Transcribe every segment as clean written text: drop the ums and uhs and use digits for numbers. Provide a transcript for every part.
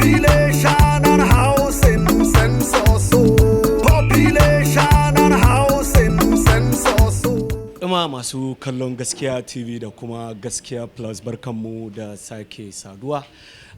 Population and housing census. Population and housing census. Ima masu kallon Gaskiya TV da kuma Gaskiya Plus, barkanmu da sake saduwa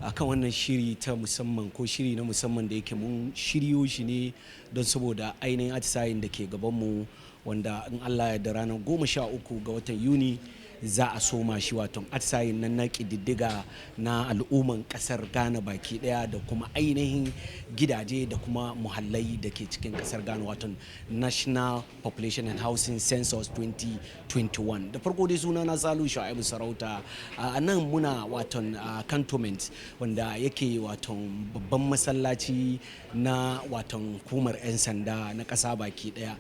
akan wannan shiri ta musamman ko shiri na musamman da yake mun shiryo shi ne don saboda ainihin atisayin da ke gabanmu, wanda in Allah ya da ranar 13 ga watan Yuni za a soma shi, wato atisayin nan na ƙididdiga na al'umman ƙasar Ghana baki ɗaya da kuma ainihin gidaje da kuma muhallai da ke cikin ƙasar Ghana, wato National Population and Housing Census 2021. Da farko dai suna na Salu Shu'aibu Sarauta, a nan muna waton cantonment wanda yake waton babban masallaci na waton hukumar 'yan sanda na ƙasa baki ɗaya.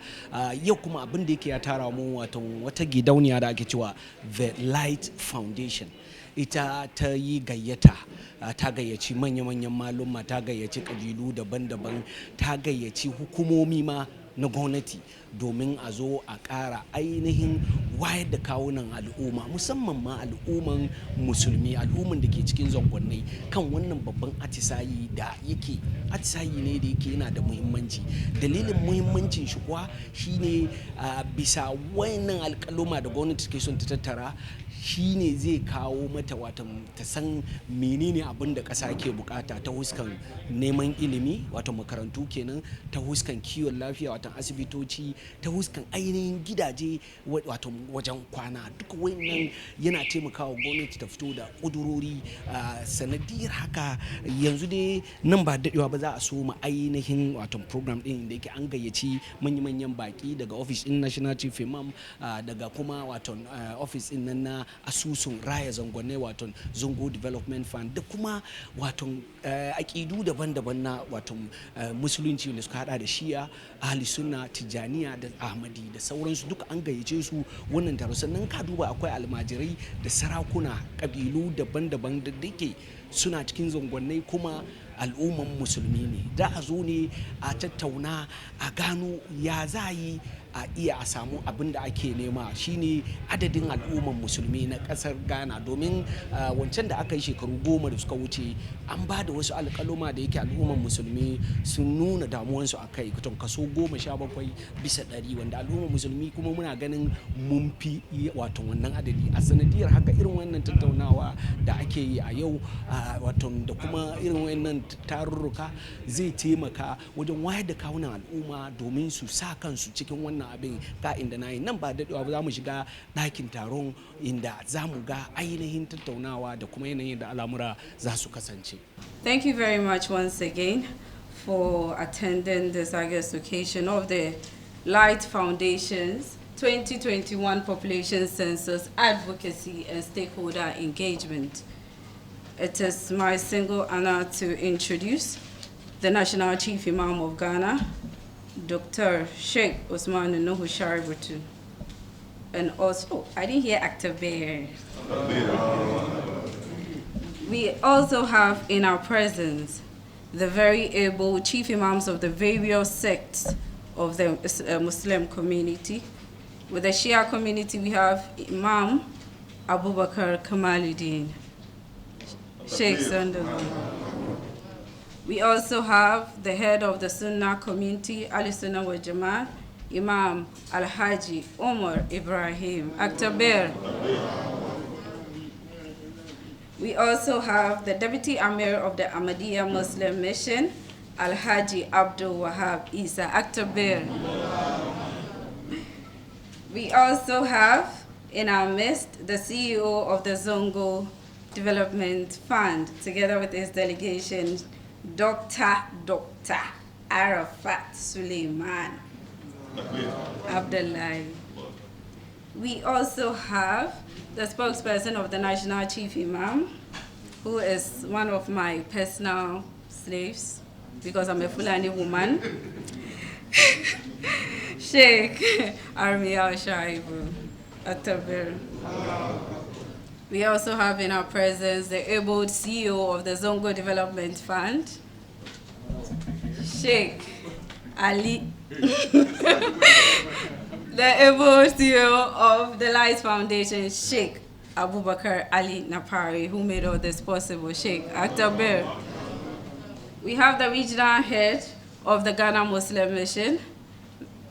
Yau kuma abin da yake ya tara mu waton wata gidauniya da ake cewa The Light Foundation. Ita ta yi gayyata, ta gayyaci manya-manyan malumma, ta gayyaci kabilu daban-daban, ta gayyaci hukumomi ma na gwamnati domin a zo a ƙara ainihin wayar da kawunan al'umma, musamman ma al'umman musulmi, al'umman da ke cikin zangonnai kan wannan babban atisayi da yake atisayi ne da yake yana da muhimmanci. Dalilin muhimmancin shi kuwa shine bisa wayannan alƙaluma da gwamnati ke son ta tattara, shine zai kawo mata watan ta san menene abin da ƙasa ke bukata ta huskan neman ilimi, wato makarantu kenan, ta huskan kiwon lafiya, wato asibitoci, ta huskan ainihin gidaje, wato wajen kwana. Duk wannan yana taimakawa gwamnati ta fito da ƙudurori. Sanadiyar haka yanzu dai nan ba daɗewa ba za a soma ainihin wato program ɗin da yake an gayyaci manya-manyan baki daga office ɗin National Chief Imam, daga kuma wato office ɗin nan na asusun raya zangonnai, wato Zongo Development Fund, da kuma wato aƙidu daban-daban na wato musulunci wanda suka hada da Shi'a, Ahli Sunna, Tijjaniya da Ahmadi da sauransu, duka an gayyace su wannan taro. Sannan ka duba akwai almajirai da sarakuna kabilu daban-daban da dake suna cikin zangonnai kuma al'umman musulmi ne. Da a zo ne a tattauna a gano ya za yi a iya a samu abin da ake nema, shine adadin al'umman musulmi na kasar Ghana, domin wancan da aka yi shekaru 10 da suka wuce an ba da wasu alƙaluma da yake al'umman musulmi sun nuna damuwansu a kai, kusan kaso 17% wanda al'umman musulmi kuma muna ganin mun fi wato wannan adadi. A sanadiyar haka irin wannan tattaunawa da ake yi a yau wato da kuma irin wannan tarurruka zai taimaka wajen wayar da kawunan al'umma domin su sa kansu cikin wannan abin. Ka'in da nayi nan ba daɗewa ba za mu shiga ɗakin taron inda za mu ga ainihin tattaunawa da kuma yanayin da al'amura za su kasance. Thank you very much once again for attending this August occasion of the Light Foundation's 2021 Population Census Advocacy and Stakeholder Engagement. It is my single honor to introduce the National Chief Imam of Ghana, Dr. Sheikh Usman Nuhu Shaributu. And also, I didn't hear Actor Bear. We also have in our presence the very able chief imams of the various sects of the Muslim community. With the Shia community, we have Imam Abubakar Kamaluddin, Sheikh Sunderland. We also have the head of the Sunnah community, Ali Sunnah wal Jamaat, Imam Al-Haji Omar Ibrahim Aktaber. We also have the Deputy Amir of the Ahmadiyya Muslim Mission, Al-Haji Abdul Wahab Isa Aktaber. We also have in our midst the CEO of the Zongo Development Fund, together with his delegation, Dr. Arafat Suleiman Abdullahi. We also have the spokesperson of the National Chief Imam, who is one of my personal slaves because I'm a Fulani woman, Sheikh Armiya Shaibu Atabir. We also have in our presence the able CEO of the Zongo Development Fund, Sheikh Ali. The able CEO of the Light Foundation, Sheikh Abubakar Ali Napari, who made all this possible, Sheikh Aktaber. We have the regional head of the Ghana Muslim Mission,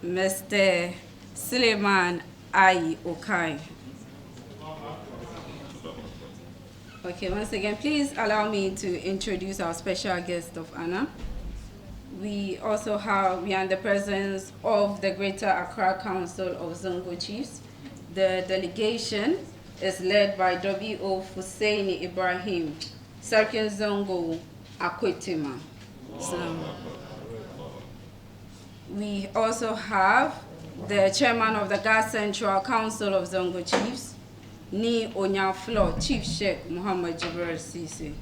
Mr. Suleiman Ayi Okai. Okay, once again, please allow me to introduce our special guest of honor. We are in the presence of the Greater Accra Council of Zongo Chiefs. The delegation is led by W.O. Husseini Ibrahim, Sarkin Zongo Akwetima. We also have the chairman of the Gas Central Council of Zongo Chiefs, Ni Onyaflo, Chief Sheikh Muhammad Jibril Sisi.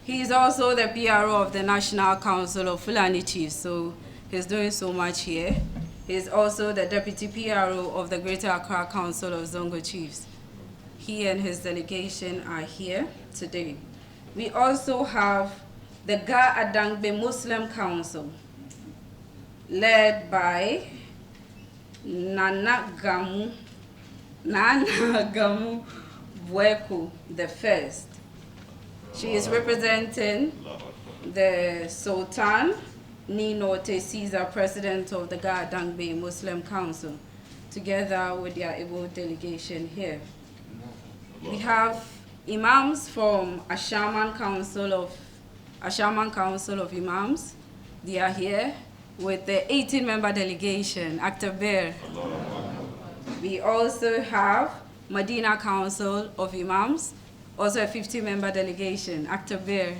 He is also the PRO of the National Council of Fulani Chiefs, so he's doing so much here. He's also the Deputy PRO of the Greater Accra Council of Zongo Chiefs. He and his delegation are here today. We also have the Ga Adangbe Muslim Council, led by Nana Gamu Bweku the First. She is representing the Sultan Nino Caesar, President of the Ga Adangbe Muslim Council, together with their able delegation here. We have imams from Ashaman Council of Imams. They are here with the 18-member delegation, Actor Bear. We also have Medina Council of Imams, also a 50-member delegation, Actor Bear.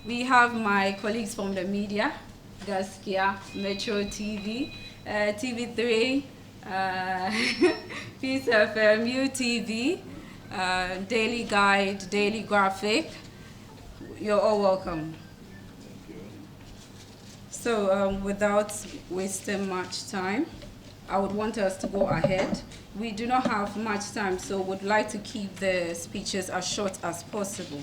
We have my colleagues from the media, Gaskia, Metro TV, TV3, Peace FM, UTV, Daily Guide, Daily Graphic. You're all welcome. So without wasting much time, I would want us to go ahead. We do not have much time, so would like to keep the speeches as short as possible.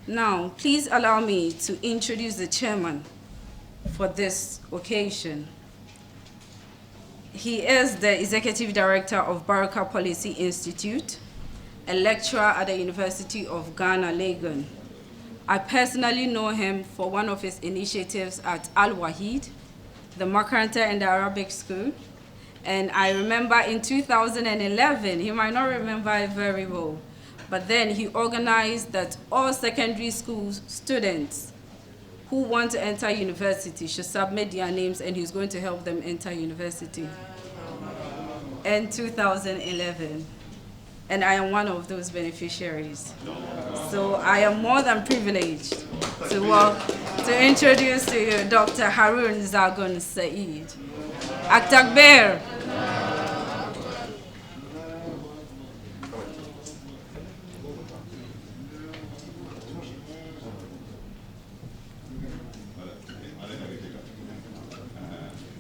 Now, please allow me to introduce the chairman for this occasion. He is the Executive Director of Baraka Policy Institute, a lecturer at the University of Ghana, Legon. I personally know him for one of his initiatives at Al-Wahid, the Makaranta and the Arabic School. And I remember in 2011, he might not remember it very well, but then he organized that all secondary school students who want to enter university should submit their names, and he's going to help them enter university in 2011. And I am one of those beneficiaries. So I am more than privileged to introduce to you Dr. Harun Zagun Said. Aktakbir.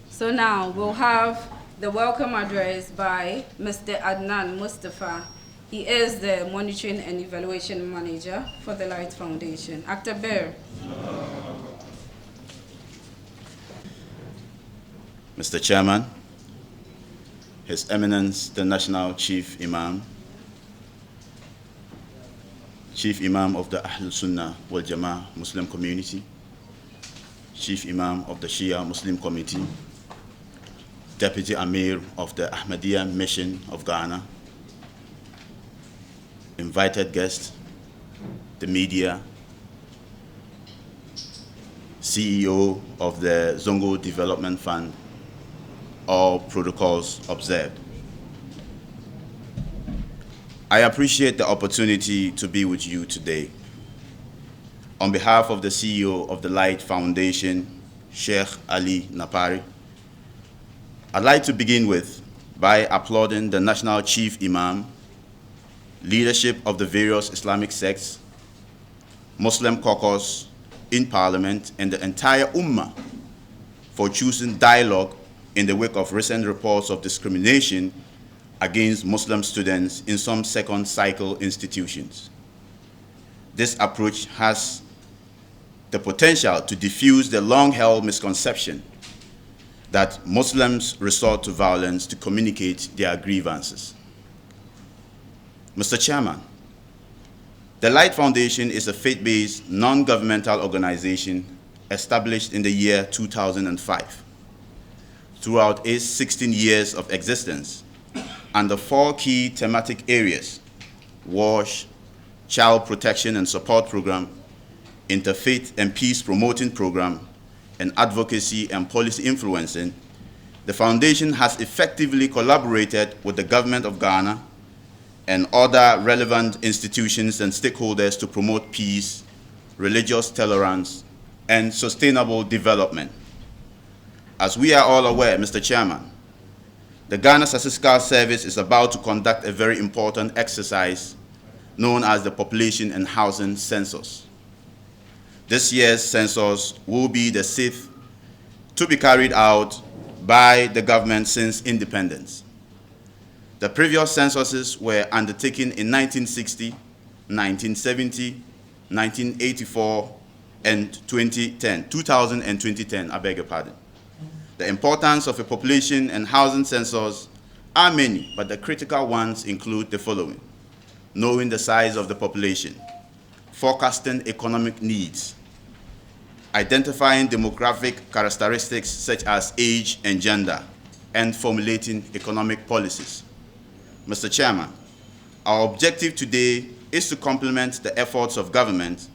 So now we'll have the welcome address by Mr. Adnan Mustafa. He is the Monitoring and Evaluation Manager for the Light Foundation. Actor Bear. Mr. Chairman, His Eminence, the National Chief Imam of the Ahl Sunnah wal Jama'ah Muslim Community, Chief Imam of the Shia Muslim Committee, Deputy Amir of the Ahmadiyya Mission of Ghana, invited guests, the media, CEO of the Zongo Development Fund, all protocols observed. I appreciate the opportunity to be with you today. On behalf of the CEO of the Light Foundation, Sheikh Ali Napari, I'd like to begin by applauding the National Chief Imam, leadership of the various Islamic sects, Muslim caucus in Parliament, and the entire Ummah for choosing dialogue in the wake of recent reports of discrimination against Muslim students in some second cycle institutions. This approach has the potential to diffuse the long-held misconception that Muslims resort to violence to communicate their grievances. Mr. Chairman, The Light Foundation is a faith-based, non-governmental organization established in the year 2005. Throughout its 16 years of existence, under 4 key thematic areas: WASH, Child Protection and Support Program, Interfaith and Peace Promoting Program, and Advocacy and Policy Influencing, the Foundation has effectively collaborated with the Government of Ghana and other relevant institutions and stakeholders to promote peace, religious tolerance, and sustainable development. As we are all aware, Mr. Chairman, the Ghana Statistical Service is about to conduct a very important exercise known as the Population and Housing Census. This year's census will be the 6th to be carried out by the government since independence. The previous censuses were undertaken in 1960, 1970, 1984, and 2010, I beg your pardon. The importance of a population and housing census are many, but the critical ones include the following: knowing the size of the population, forecasting economic needs, identifying demographic characteristics such as age and gender, and formulating economic policies. Mr. Chairman, our objective today is to complement the efforts of government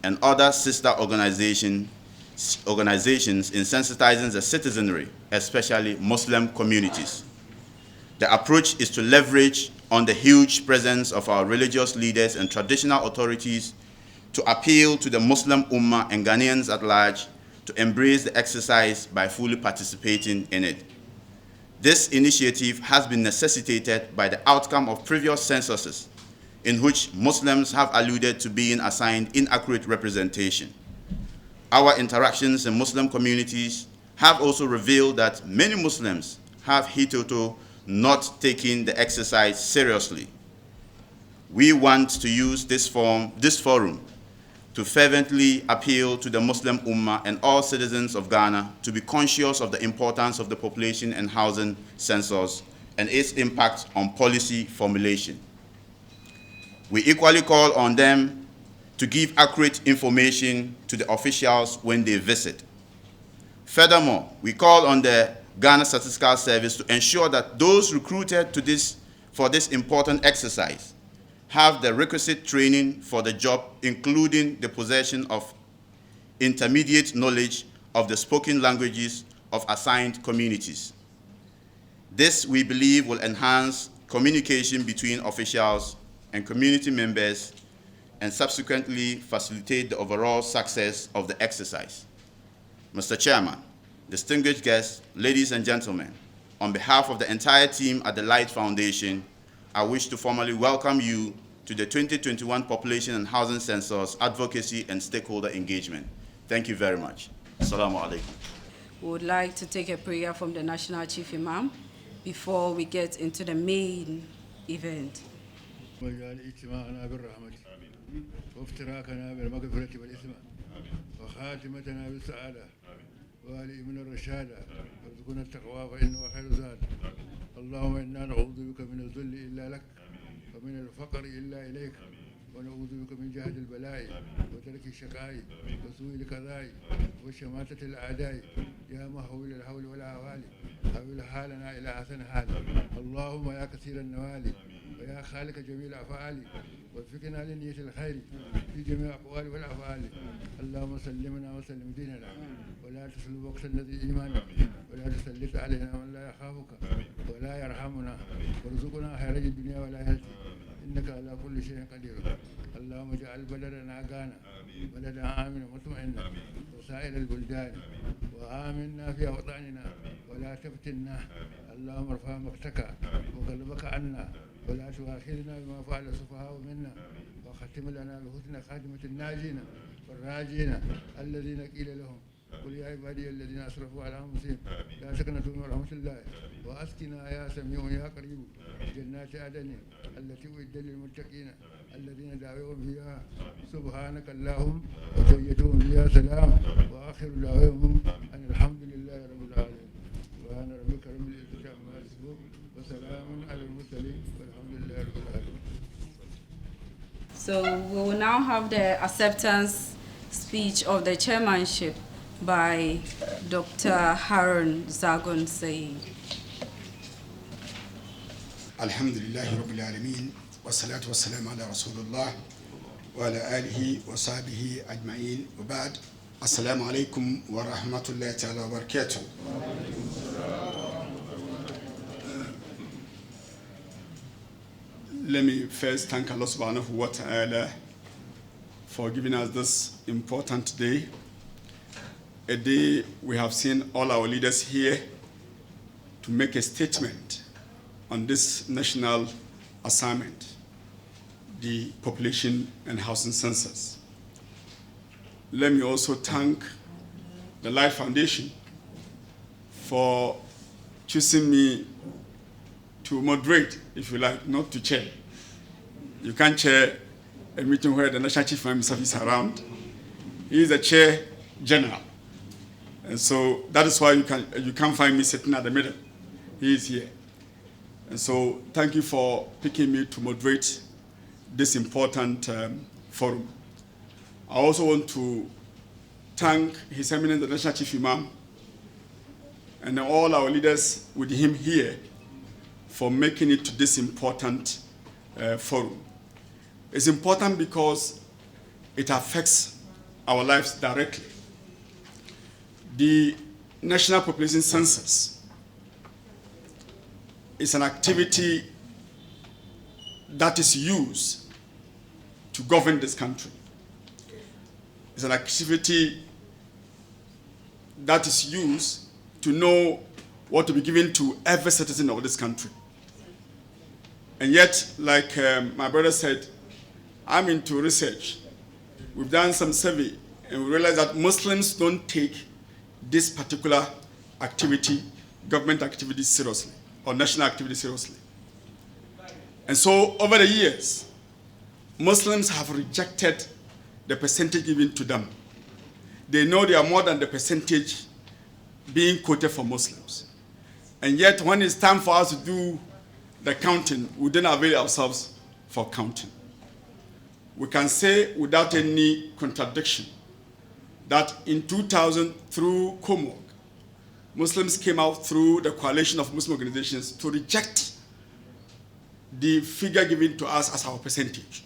and other sister organizations in sensitizing the citizenry, especially Muslim communities. The approach is to leverage on the huge presence of our religious leaders and traditional authorities to appeal to the Muslim Ummah and Ghanaians at large to embrace the exercise by fully participating in it. This initiative has been necessitated by the outcome of previous censuses in which Muslims have alluded to being assigned inaccurate representation. Our interactions in Muslim communities have also revealed that many Muslims have hitherto not taken the exercise seriously. We want to use this forum to fervently appeal to the Muslim Ummah and all citizens of Ghana to be conscious of the importance of the population and housing census and its impact on policy formulation. We equally call on them to give accurate information to the officials when they visit. Furthermore, we call on the Ghana Statistical Service to ensure that those recruited for this important exercise have the requisite training for the job, including the possession of intermediate knowledge of the spoken languages of assigned communities. This, we believe, will enhance communication between officials and community members and subsequently facilitate the overall success of the exercise. Mr. Chairman, distinguished guests, ladies and gentlemen, on behalf of the entire team at the Light Foundation, I wish to formally welcome you to the 2021 Population and Housing Census Advocacy and Stakeholder Engagement. Thank you very much. Assalamu alaikum. We would like to take a prayer from the National Chief Imam before we get into the main event. واجعل اجتماعنا بالرحمة وافتراكنا بالمغفرة والإثم وخاتمتنا بالسعادة والإيمان الرشادة وارزقنا التقوى فإنه خير زاد. اللهم إنا نعوذ بك من الذل إلا لك ومن الفقر إلا إليك ونعوذ بك من جهد البلاء وترك الشقاء وسوء القضاء وشماتة الأعداء يا مهول الهول والأهوال حول حالنا إلى حسن حال. اللهم يا كثير النوال ويا خالق جميع الأفعال وفقنا لنية الخير في جميع الأقوال والأفعال. اللهم سلمنا وسلم ديننا ولا تسلب وقت الذي إيماننا ولا تسلط علينا من لا يخافك ولا يرحمنا وارزقنا خير الدنيا والآخرة إنك على كل شيء قدير. اللهم اجعل بلدنا غانا بلدا آمنا مطمئنا وسائر البلدان وآمنا في أوطاننا ولا تفتنا. اللهم ارفع مقتك وقلبك عنا ولا تؤاخذنا بما فعل السفهاء منا وختم لنا بحسن خاتمة الناجين والراجين الذين قيل لهم قل يا عبادي الذين اسرفوا على انفسهم لا تقنطوا من رحمة الله واسقنا يا سميع يا قريب جنات عدن التي أعدت للمتقين الذين دعوهم فيها سبحانك اللهم وتحيتهم فيها سلام واخر دعوهم ان الحمد لله رب العالمين. سبحان ربك رب العزة عما يصفون وسلام على المرسلين والحمد لله رب العالمين. So we will now have the acceptance speech of the chairmanship by Dr. Harun Zagon Said. Alhamdulillah Rabbil Alameen, wa salatu wa salam ala Rasulullah wa ala alihi wa sahbihi ajma'in wa ba'd. Assalamu alaikum wa rahmatullahi ta'ala wa barakatuh. Let me first thank Allah subhanahu wa ta'ala for giving us this important day. A day we have seen all our leaders here to make a statement on this national assignment, the population and housing census. Let me also thank the Life Foundation for choosing me to moderate, if you like, not to chair. You can't chair a meeting where the National Chief Imam is around. He is the chair general. And so that is why you can't find me sitting at the middle. He is here. And so thank you for picking me to moderate this important forum. I also want to thank His Eminence the National Chief Imam and all our leaders with him here for making it to this important forum. It's important because it affects our lives directly. The National Population Census is an activity that is used to govern this country. It's an activity that is used to know what to be given to every citizen of this country. And yet, like my brother said, I'm into research. We've done some survey and we realized that Muslims don't take this particular activity, government activity, seriously, or national activity seriously. And so over the years, Muslims have rejected the percentage given to them. They know they are more than the percentage being quoted for Muslims. And yet when it's time for us to do the counting, we don't avail ourselves for counting. We can say without any contradiction that in 2000 through COMOG, Muslims came out through the coalition of Muslim organizations to reject the figure given to us as our percentage.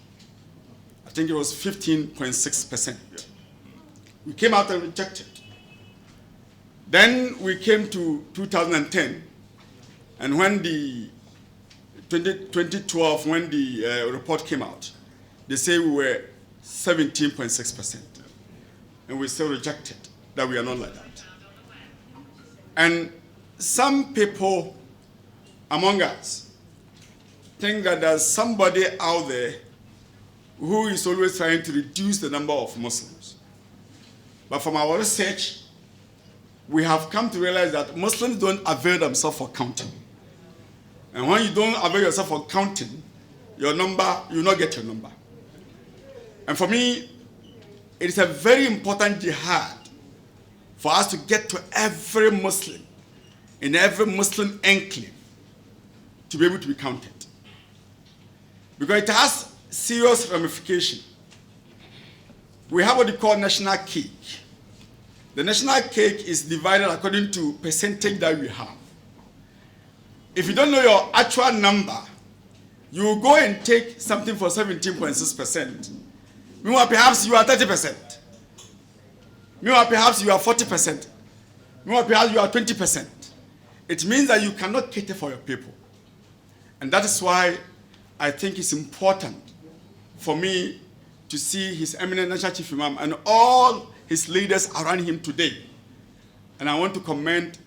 I think it was 15.6%. We came out and rejected. Then we came to 2010, and when the 2012, when the report came out, they say we were 17.6%. And we still rejected that we are not like that. And some people among us think that there's somebody out there who is always trying to reduce the number of Muslims. But from our research, we have come to realize that Muslims don't avail themselves for counting. And when you don't avail yourself for counting, your number, you will not get your number. And for me, it is a very important jihad for us to get to every Muslim in every Muslim enclave to be able to be counted. Because it has serious ramification. We have what we call national cake. The national cake is divided according to percentage that we have. If you don't know your actual number, you will go and take something for 17.6%. Meanwhile, perhaps you are 30%. Meanwhile, perhaps you are 40%. Meanwhile, perhaps you are 20%. It means that you cannot cater for your people. And that is why I think it's important for me to see His Eminent National Chief Imam and all his leaders around him today. And I want to commend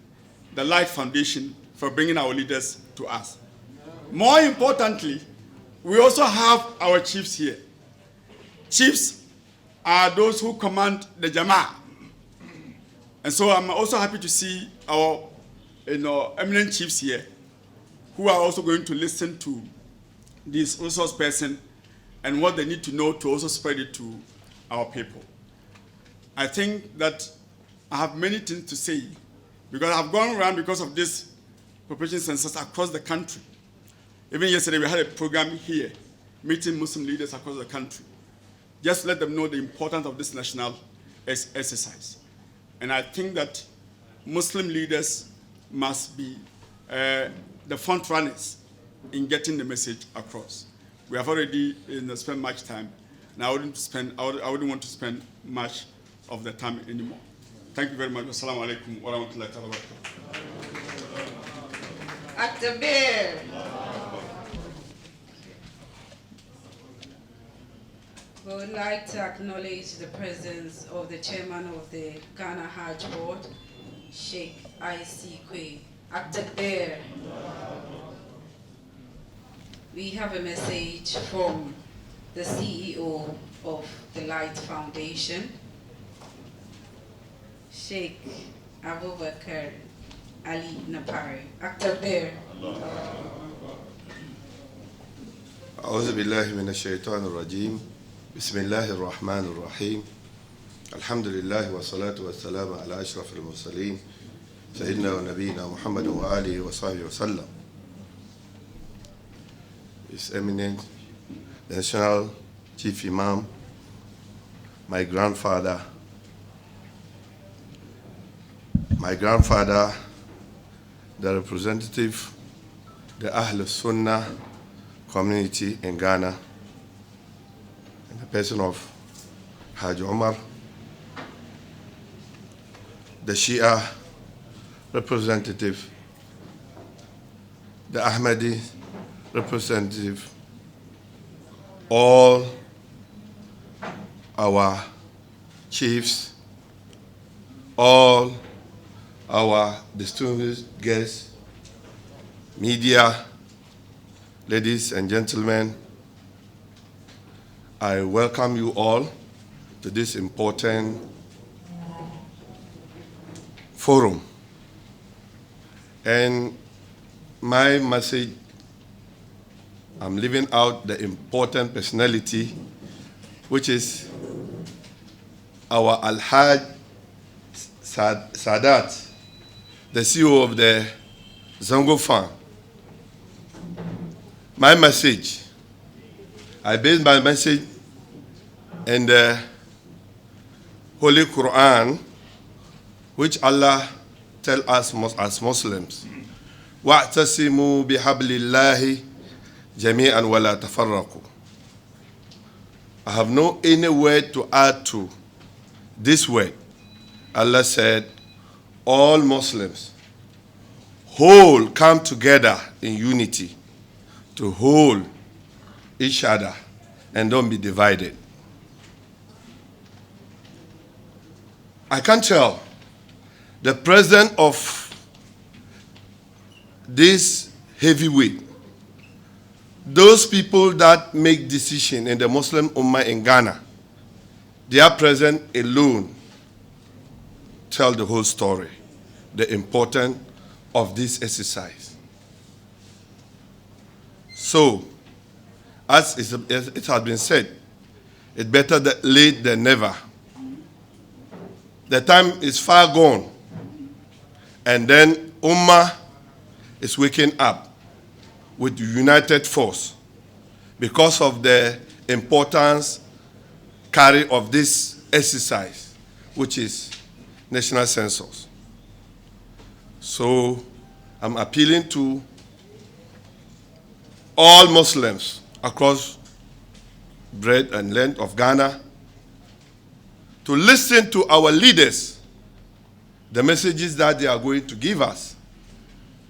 the Light Foundation for bringing our leaders to us. More importantly, we also have our chiefs here. Chiefs are those who command the Jama'ah. And so I'm also happy to see our eminent chiefs here who are also going to listen to this resource person and what they need to know to also spread it to our people. I think that I have many things to say because I've gone around because of this population census across the country. Even yesterday we had a program here meeting Muslim leaders across the country. Just let them know the importance of this national exercise. And I think that Muslim leaders must be the front runners in getting the message across. We have already spent much time, and I wouldn't want to spend much of the time anymore. Thank you very much. Assalamu alaikum wa rahmatullahi wa barakatuh. Aktabir. We would like to acknowledge the presence of the chairman of the Ghana Hajj Board, Sheikh I.C. Kwe. Aktabir. We have a message from the CEO of the Light Foundation, Sheikh Abubakar Ali Napari. Aktabir. أعوذ بالله من الشيطان الرجيم بسم الله الرحمن الرحيم الحمد لله والصلاة والسلام على أشرف المرسلين سيدنا ونبينا محمد وآله وصحبه وسلم. His Eminence, the National Chief Imam, my grandfather, the representative, the Ahl Sunnah community in Ghana, in the person of Hajj Omar, the Shia representative, the Ahmadi representative, all our chiefs, all our distinguished guests, media, ladies and gentlemen, I welcome you all to this important forum. And my message, I'm leaving out the important personality, which is our Al-Hajj Sadat, the CEO of the Zango Fund. My message, I base my message in the Holy Quran, which Allah tells us as Muslims, وَاعْتَصِمُوا بِحَبْلِ اللَّهِ جَمِيعًا وَلَا تَفَرَّقُوا. I have no any word to add to this word. Allah said, all Muslims whole come together in unity to hold each other and don't be divided. I can tell the president of this heavyweight, those people that make decision in the Muslim Ummah in Ghana, their presence alone tell the whole story, the importance of this exercise. So, as it has been said, it's better late than never. The time is far gone, and then Ummah is waking up with united force because of the importance carry of this exercise, which is national census. So I'm appealing to all Muslims across breadth and length of Ghana to listen to our leaders, the messages that they are going to give us,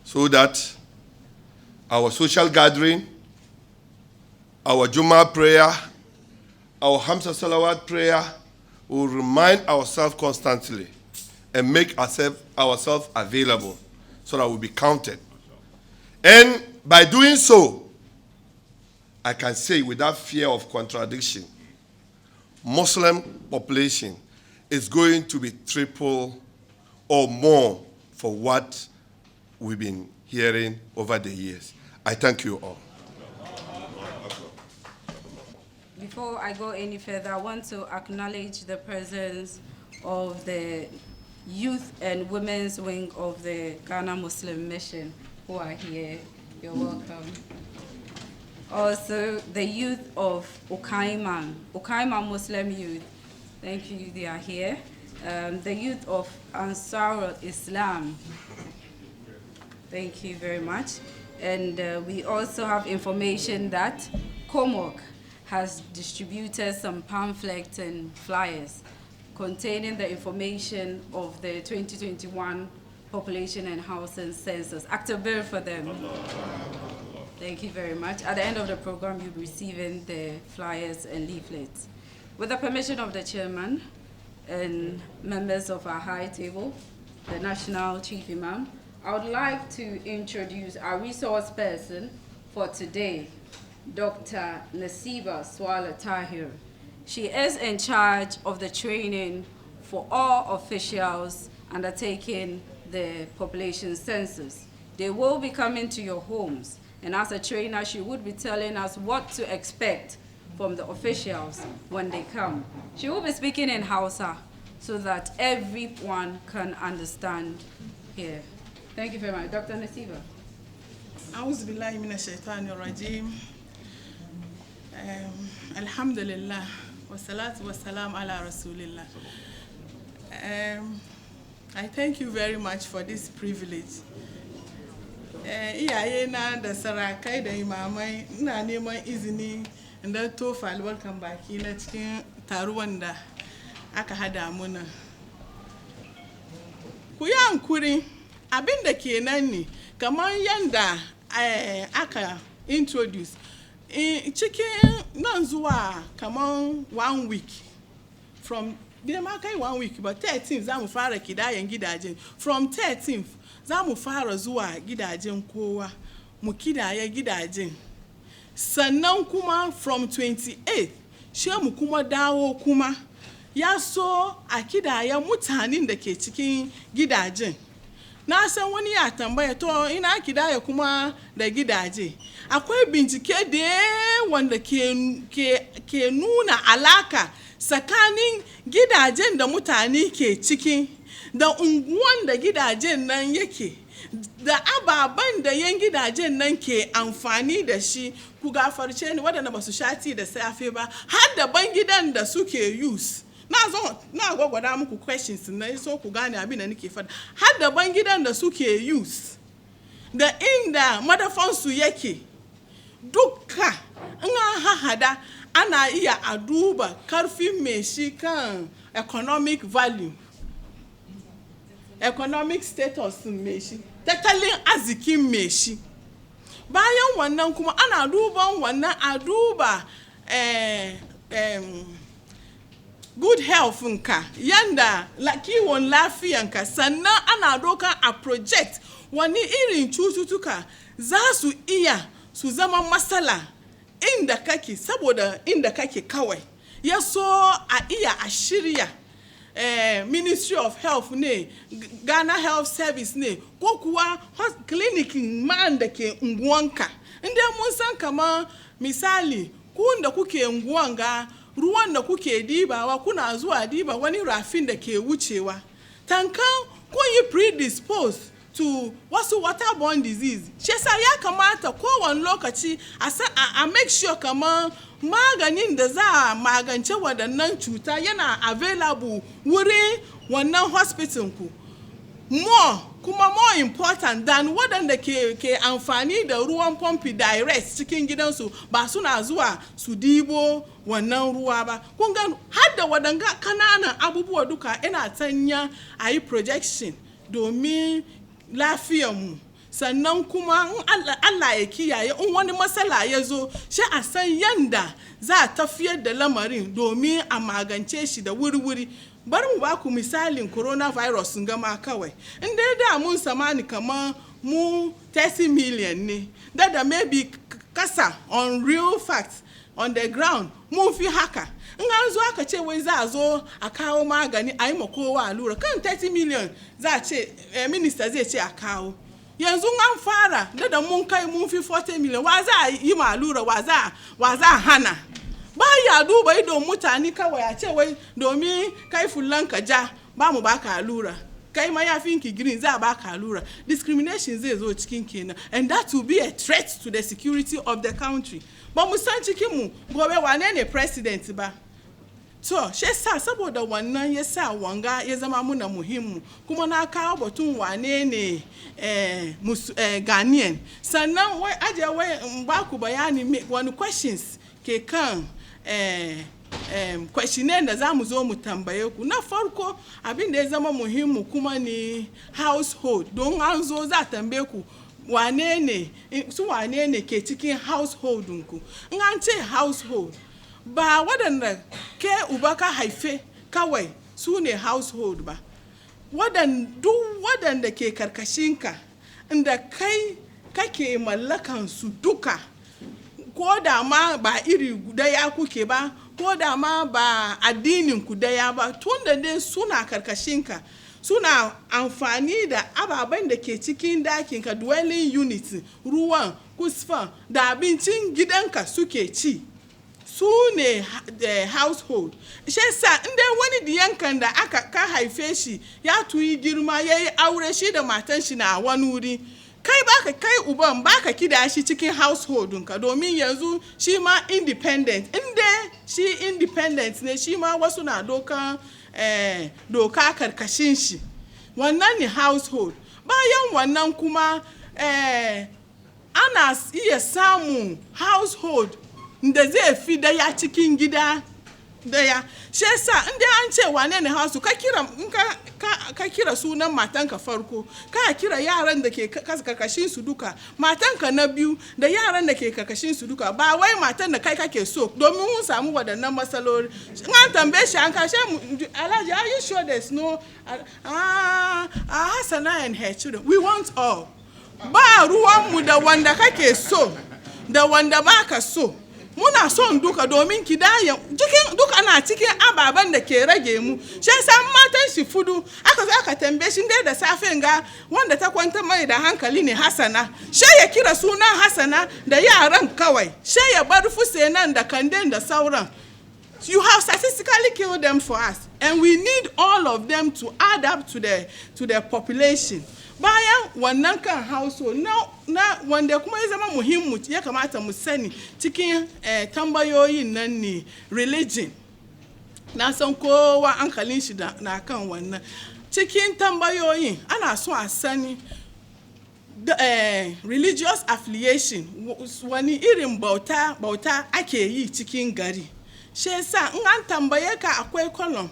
so that our social gathering, our Jummah prayer, our Hamsa Salawat prayer will remind ourselves constantly and make ourselves available so that we'll be counted. And by doing so, I can say without fear of contradiction, Muslim population is going to be triple or more for what we've been hearing over the years. I thank you all. Before I go any further, I want to acknowledge the presence of the youth and women's wing of the Ghana Muslim Mission who are here. You're welcome. Also, the youth of Ukaiman Muslim youth, thank you, they are here. The youth of Ansar Islam, thank you very much. And we also have information that Komok has distributed some pamphlets and flyers containing the information of the 2021 population and housing census. Active bill for them. Thank you very much. At the end of the program, you'll be receiving the flyers and leaflets. With the permission of the chairman and members of our high table, the National Chief Imam, I would like to introduce our resource person for today, Dr. Nasiba Swala Tahir. She is in charge of the training for all officials undertaking the population census. They will be coming to your homes, and as a trainer, she would be telling us what to expect from the officials when they come. She will be speaking in Hausa so that everyone can understand here. Thank you very much. Dr. Nasiba. أعوذ بالله من الشيطان الرجيم. الحمد لله والصلاة والسلام على رسول الله. I thank you very much for this privilege. Iyaye na da sarakai da imamai ina neman izini da tofa albarkan baki na cikin taruwan da aka hada muna. Ku yi hankuri abin da kenan ne kamar yanda aka introduce cikin nan zuwa kamar 1 week from bai ma kai 1 week ba 13th za mu fara kidayen gidajen, from 13th za mu fara zuwa gidajen kowa mu kidaya gidajen, sannan kuma from 28th she mu kuma dawo kuma ya so a kidaya mutanen da ke cikin gidajen. Na san wani ya tambaya to ina kidaya kuma da gidaje. Akwai bincike da wanda ke nuna alaka tsakanin gidajen da mutane ke ciki da unguwan da gidajen nan yake da ababen da yan gidajen nan ke amfani da shi. Ku gafarce ni waɗanda ba su shati da safe ba, har da ban gidan da suke use. Na gwagwada muku questions na so ku gane abin da nake faɗa. Har da ban gidan da suke use da inda madafansu yake duka in an hahada ana iya a duba karfin mai shi kan economic value, economic status mai shi, tattalin arzikin mai shi. Bayan wannan kuma ana duban wannan a duba good health nka yanda kiwon lafiyanka, sannan ana dokan a project wani irin cututtuka za su iya su zama matsala inda kake, saboda inda kake kawai ya so a iya a shirya Ministry of Health ne, Ghana Health Service ne, ko kuwa klinikin man da ke unguwanka. Inda mun san kamar misali kun da kuke unguwanga ruwan da kuke dibawa kuna zuwa diba wani rafin da ke wucewa, tankan kun yi predisposed to wasu waterborne disease. Shi yasa ya kamata kowane lokaci a make sure kamar maganin da za a magance waɗannan cuta yana available wuri wannan hospital ku. More important than waɗanda ke amfani da ruwan pompi direct cikin gidansu, ba suna zuwa su dibo wannan ruwa ba. Kun ga har da waɗanga kananan abubuwa duka ina tanya a yi projection domin lafiyanmu. Sannan kuma Allah ya kiyaye in wani matsala ya zo shi a san yanda za a tafiyar da lamarin domin a magance shi da wuri-wuri. Bari mu ba ku misalin coronavirus sun gama kawai. In dai da mun samani kamar mu 30 million ne, da maybe kasa on real facts on the ground mun fi haka. In an zo aka ce wai za a zo a kawo magani a yi ma kowa allura kan 30 million za a ce minister zai ce a kawo. Yanzu an fara da mun kai mun fi 40 million, wa za a yi ma allura, wa za a hana. Ba ya duba idon mutane kawai a ce wai domin kai fullan ka ja ba mu baka allura, kai ma yafinki green za a baka allura. Discrimination zai zo cikin kenan, and that will be a threat to the security of the country. ba mu san cikin mu gobe wane ne president ba. To shi yasa saboda wannan yasa wanga ya zama muna muhimmu kuma na kawo batun wane ne Ghanaian sannan wai aje wai ba ku bayani wani questions ke kan questionnaire da za mu zo mu tambaye ku. Na farko abin da ya zama muhimmu kuma ne household don an zo za tambaye ku wane ne ke cikin household ku. In an ce household ba waɗanda ke uba ka haife kawai su ne household ba, duk waɗanda ke karkashinka inda kai kake mallakan su duka, ko da ma ba iri daya kuke ba, ko da ma ba addinin ku daya ba, tun da dai suna karkashinka suna amfani da ababen da ke cikin dakinka, dwelling unit, ruwan, kusfan da abincin gidanka suke ci. Su ne household. Shi yasa inda wani diyankan da ka haife shi ya tuyi girma ya yi aure shi da matan shi na wani wuri, kai uban baka kida shi cikin household ka domin yanzu shi ma independent. Inda shi independent ne shi ma wasu na doka karkashin shi. Wannan ne household. Bayan wannan kuma ana iya samun household da zai fi daya cikin gida daya. Shi yasa inda an ce wane ne household ka kira sunan matanka farko, ka kira yaran da ke karkashin su duka, matanka na biyu da yaran da ke karkashin su duka, ba wai matan da kai kake so, domin mun samu waɗannan matsaloli. An tambaye shi an kashe Alhaji, are you sure there's no Hassana and her children? We want all. Ba ruwanmu da wanda kake so da wanda baka so. Muna son duka domin kidaya duka na cikin ababen da ke rage mu. Shi yasa matan shi fudu aka tambaye shi dai da safen ga wanda ta kwanta mai da hankali ne Hassana. Shi ya kira sunan Hassana da yaran kawai. Shi ya bar Fusenan da Kanden da sauran. You have statistically killed them for us, and we need all of them to add up to the population. Bayan wannan kan household na wanda kuma ya zama muhimmu ya kamata mu sani cikin tambayoyin nan ne religion. Na san kowa hankalin shi na kan wannan. Cikin tambayoyin ana so a sani religious affiliation, wani irin bauta ake yi cikin gari. Shi yasa in an tambaye ka akwai column,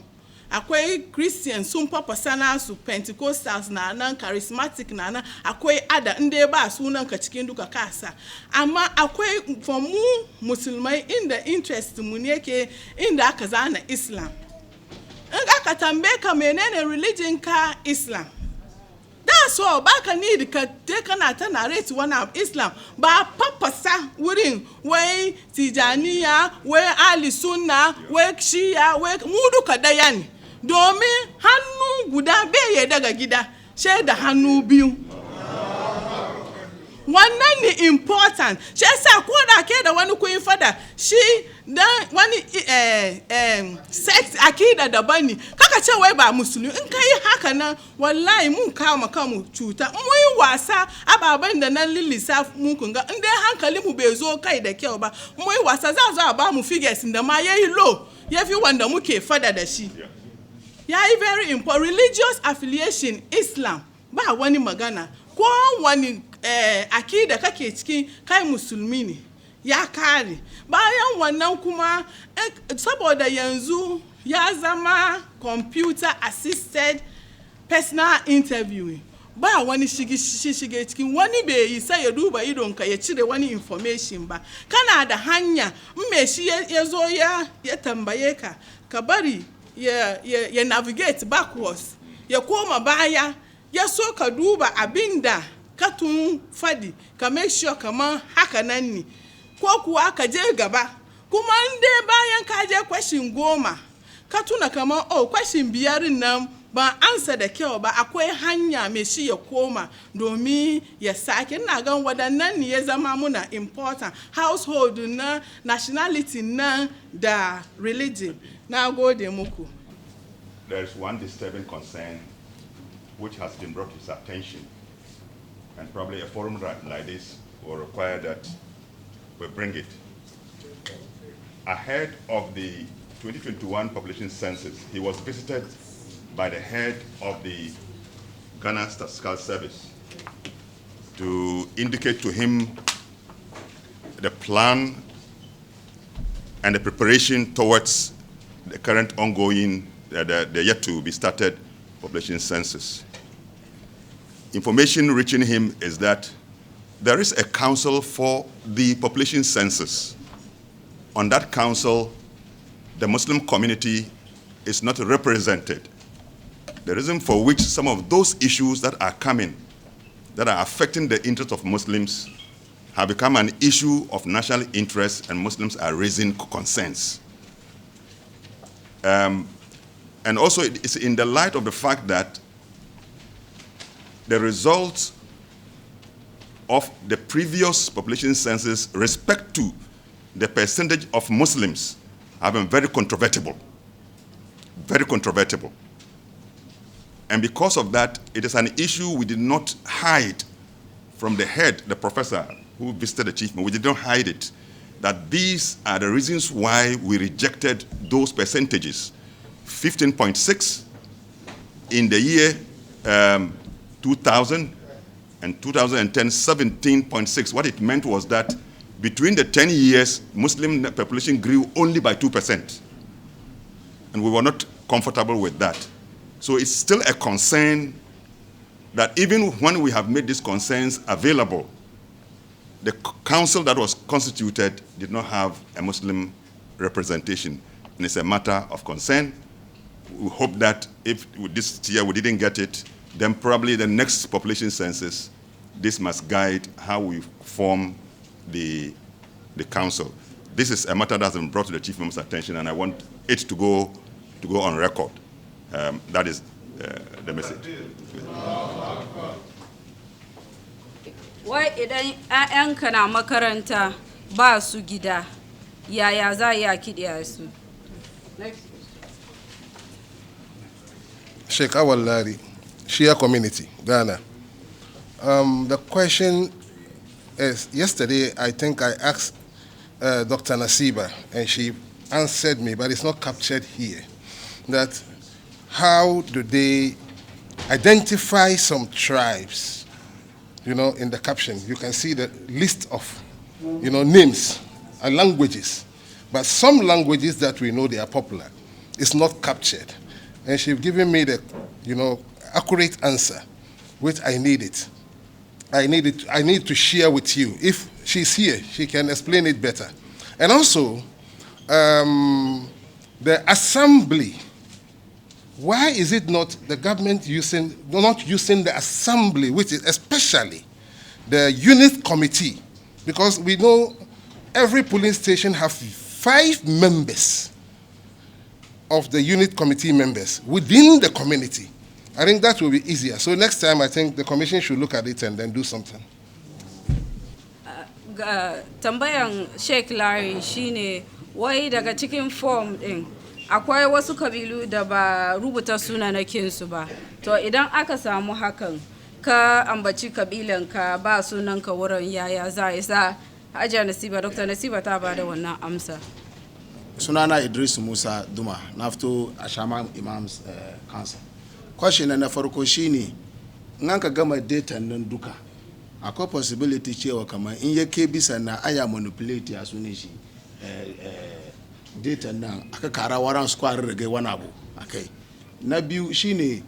akwai Christian sun papasa nasu, Pentecostals na nan, Charismatic na nan, akwai ada inda ba sunan ka cikin duka kasa. Amma akwai for mu musulmai inda interest mu ne ke inda aka zana Islam. In aka tambaye ka menene religion ka, Islam. That's all. Baka need ka te kana ta narrate one of Islam. Ba papasa wurin wai Tijaniya, wai Ali Sunna, wai Shia, wai mu duka daya ne. Domin hannu guda bai ya daga gida, sai da hannu biyu. Wannan ne important. Shi yasa ko da ke da wani kuyin fada, shi dan wani sex akida daban ne. Kaka ce wai ba musulmi. In kai haka nan wallahi mun kawo kanmu cuta. Mun yi wasa ababen da nan lillisa mun kunga. In dai hankali mu bai zo kai da kyau ba. Mun yi wasa za zo a ba mu figures da ma yayi low. Yafi wanda muke fada da shi. Yayi very important. Religious affiliation Islam ba wani magana. Ko wani akida kake cikin kai musulmi ne ya kare. Bayan wannan kuma saboda yanzu ya zama computer assisted personal interviewing, ba wani shige cikin wani bai yi sai ya duba idonka ya cire wani information ba. Kana da hanya me shi ya zo ya tambaye ka, ka bari ya navigate backwards, ya koma baya, ya so ka duba abinda ka tun fadi, ka make sure kaman haka nan ne, ko kuwa ka je gaba. Kuma inde bayan ka je question 10, ka tuna kaman question 5 nan ba ansa da kyau ba, akwai hanya mai shi ya koma domin ya sake. Ina gan waɗannan ne ya zama muna important, household na, nationality na da religion. Na gode muku. There is one disturbing concern which has been brought to his attention, and probably a forum like this will require that we bring it ahead of the 2021 population census, he was visited by the head of the Ghana Statistical Service to indicate to him the plan and the preparation towards the current ongoing, the yet to be started population census. Information reaching him is that there is a council for the population census. On that council, the Muslim community is not represented. The reason for which some of those issues that are coming, that are affecting the interests of Muslims, have become an issue of national interest, and Muslims are raising concerns. And also, it's in the light of the fact that the results of the previous population census respect to the percentage of Muslims have been very controvertible. Very controvertible. And because of that, it is an issue we did not hide from the head, the professor who visited the chief. We did not hide it, that these are the reasons why we rejected those percentages. 15.6 in the year 2000, and 2010, 17.6. What it meant was that between the 10 years, Muslim population grew only by 2%. And we were not comfortable with that. So it's still a concern that even when we have made these concerns available, the council that was constituted did not have a Muslim representation. And it's a matter of concern. We hope that if this year we didn't get it, then probably the next population census, this must guide how we form the council. This is a matter that has been brought to the chief minister's attention, and I want it to go on record. That is the message. Wai idan 'ya'yanka na makaranta ba su gida, yaya za ya kiɗaya su? Sheikh Awalari, Shia community, Ghana. The question is, yesterday I think I asked Dr. Nasiba, and she answered me, but it's not captured here, that how do they identify some tribes? You know, in the caption, you can see the list of, names and languages, but some languages that we know they are popular, it's not captured. And she's given me the, accurate answer, which I need to share with you. If she's here, she can explain it better. And also, the assembly. Why is it not the government not using the assembly, which is especially the unit committee? Because we know every polling station have 5 members of the unit committee members within the community. I think that will be easier. So next time, I think the commission should look at it and then do something. Tambayan Sheikh Larry shine wai daga cikin form din akwai wasu kabilu da ba rubuta sunanakin su ba. To idan aka samu hakan ka ambaci kabilanka ba sunanka wurin yaya za a sa Hajiya Nasiba, Dr. Nasiba ta ba da wannan amsa. Sunana Idris Musa Duma, na fito a Shama Imams Council. Question na farko shine, in ka gama data nan duka, akwai possibility cewa kamar in yake bisa na aya manipulate ya sunan shi data nan aka kara waran square rage wani abu akai. Na biyu shine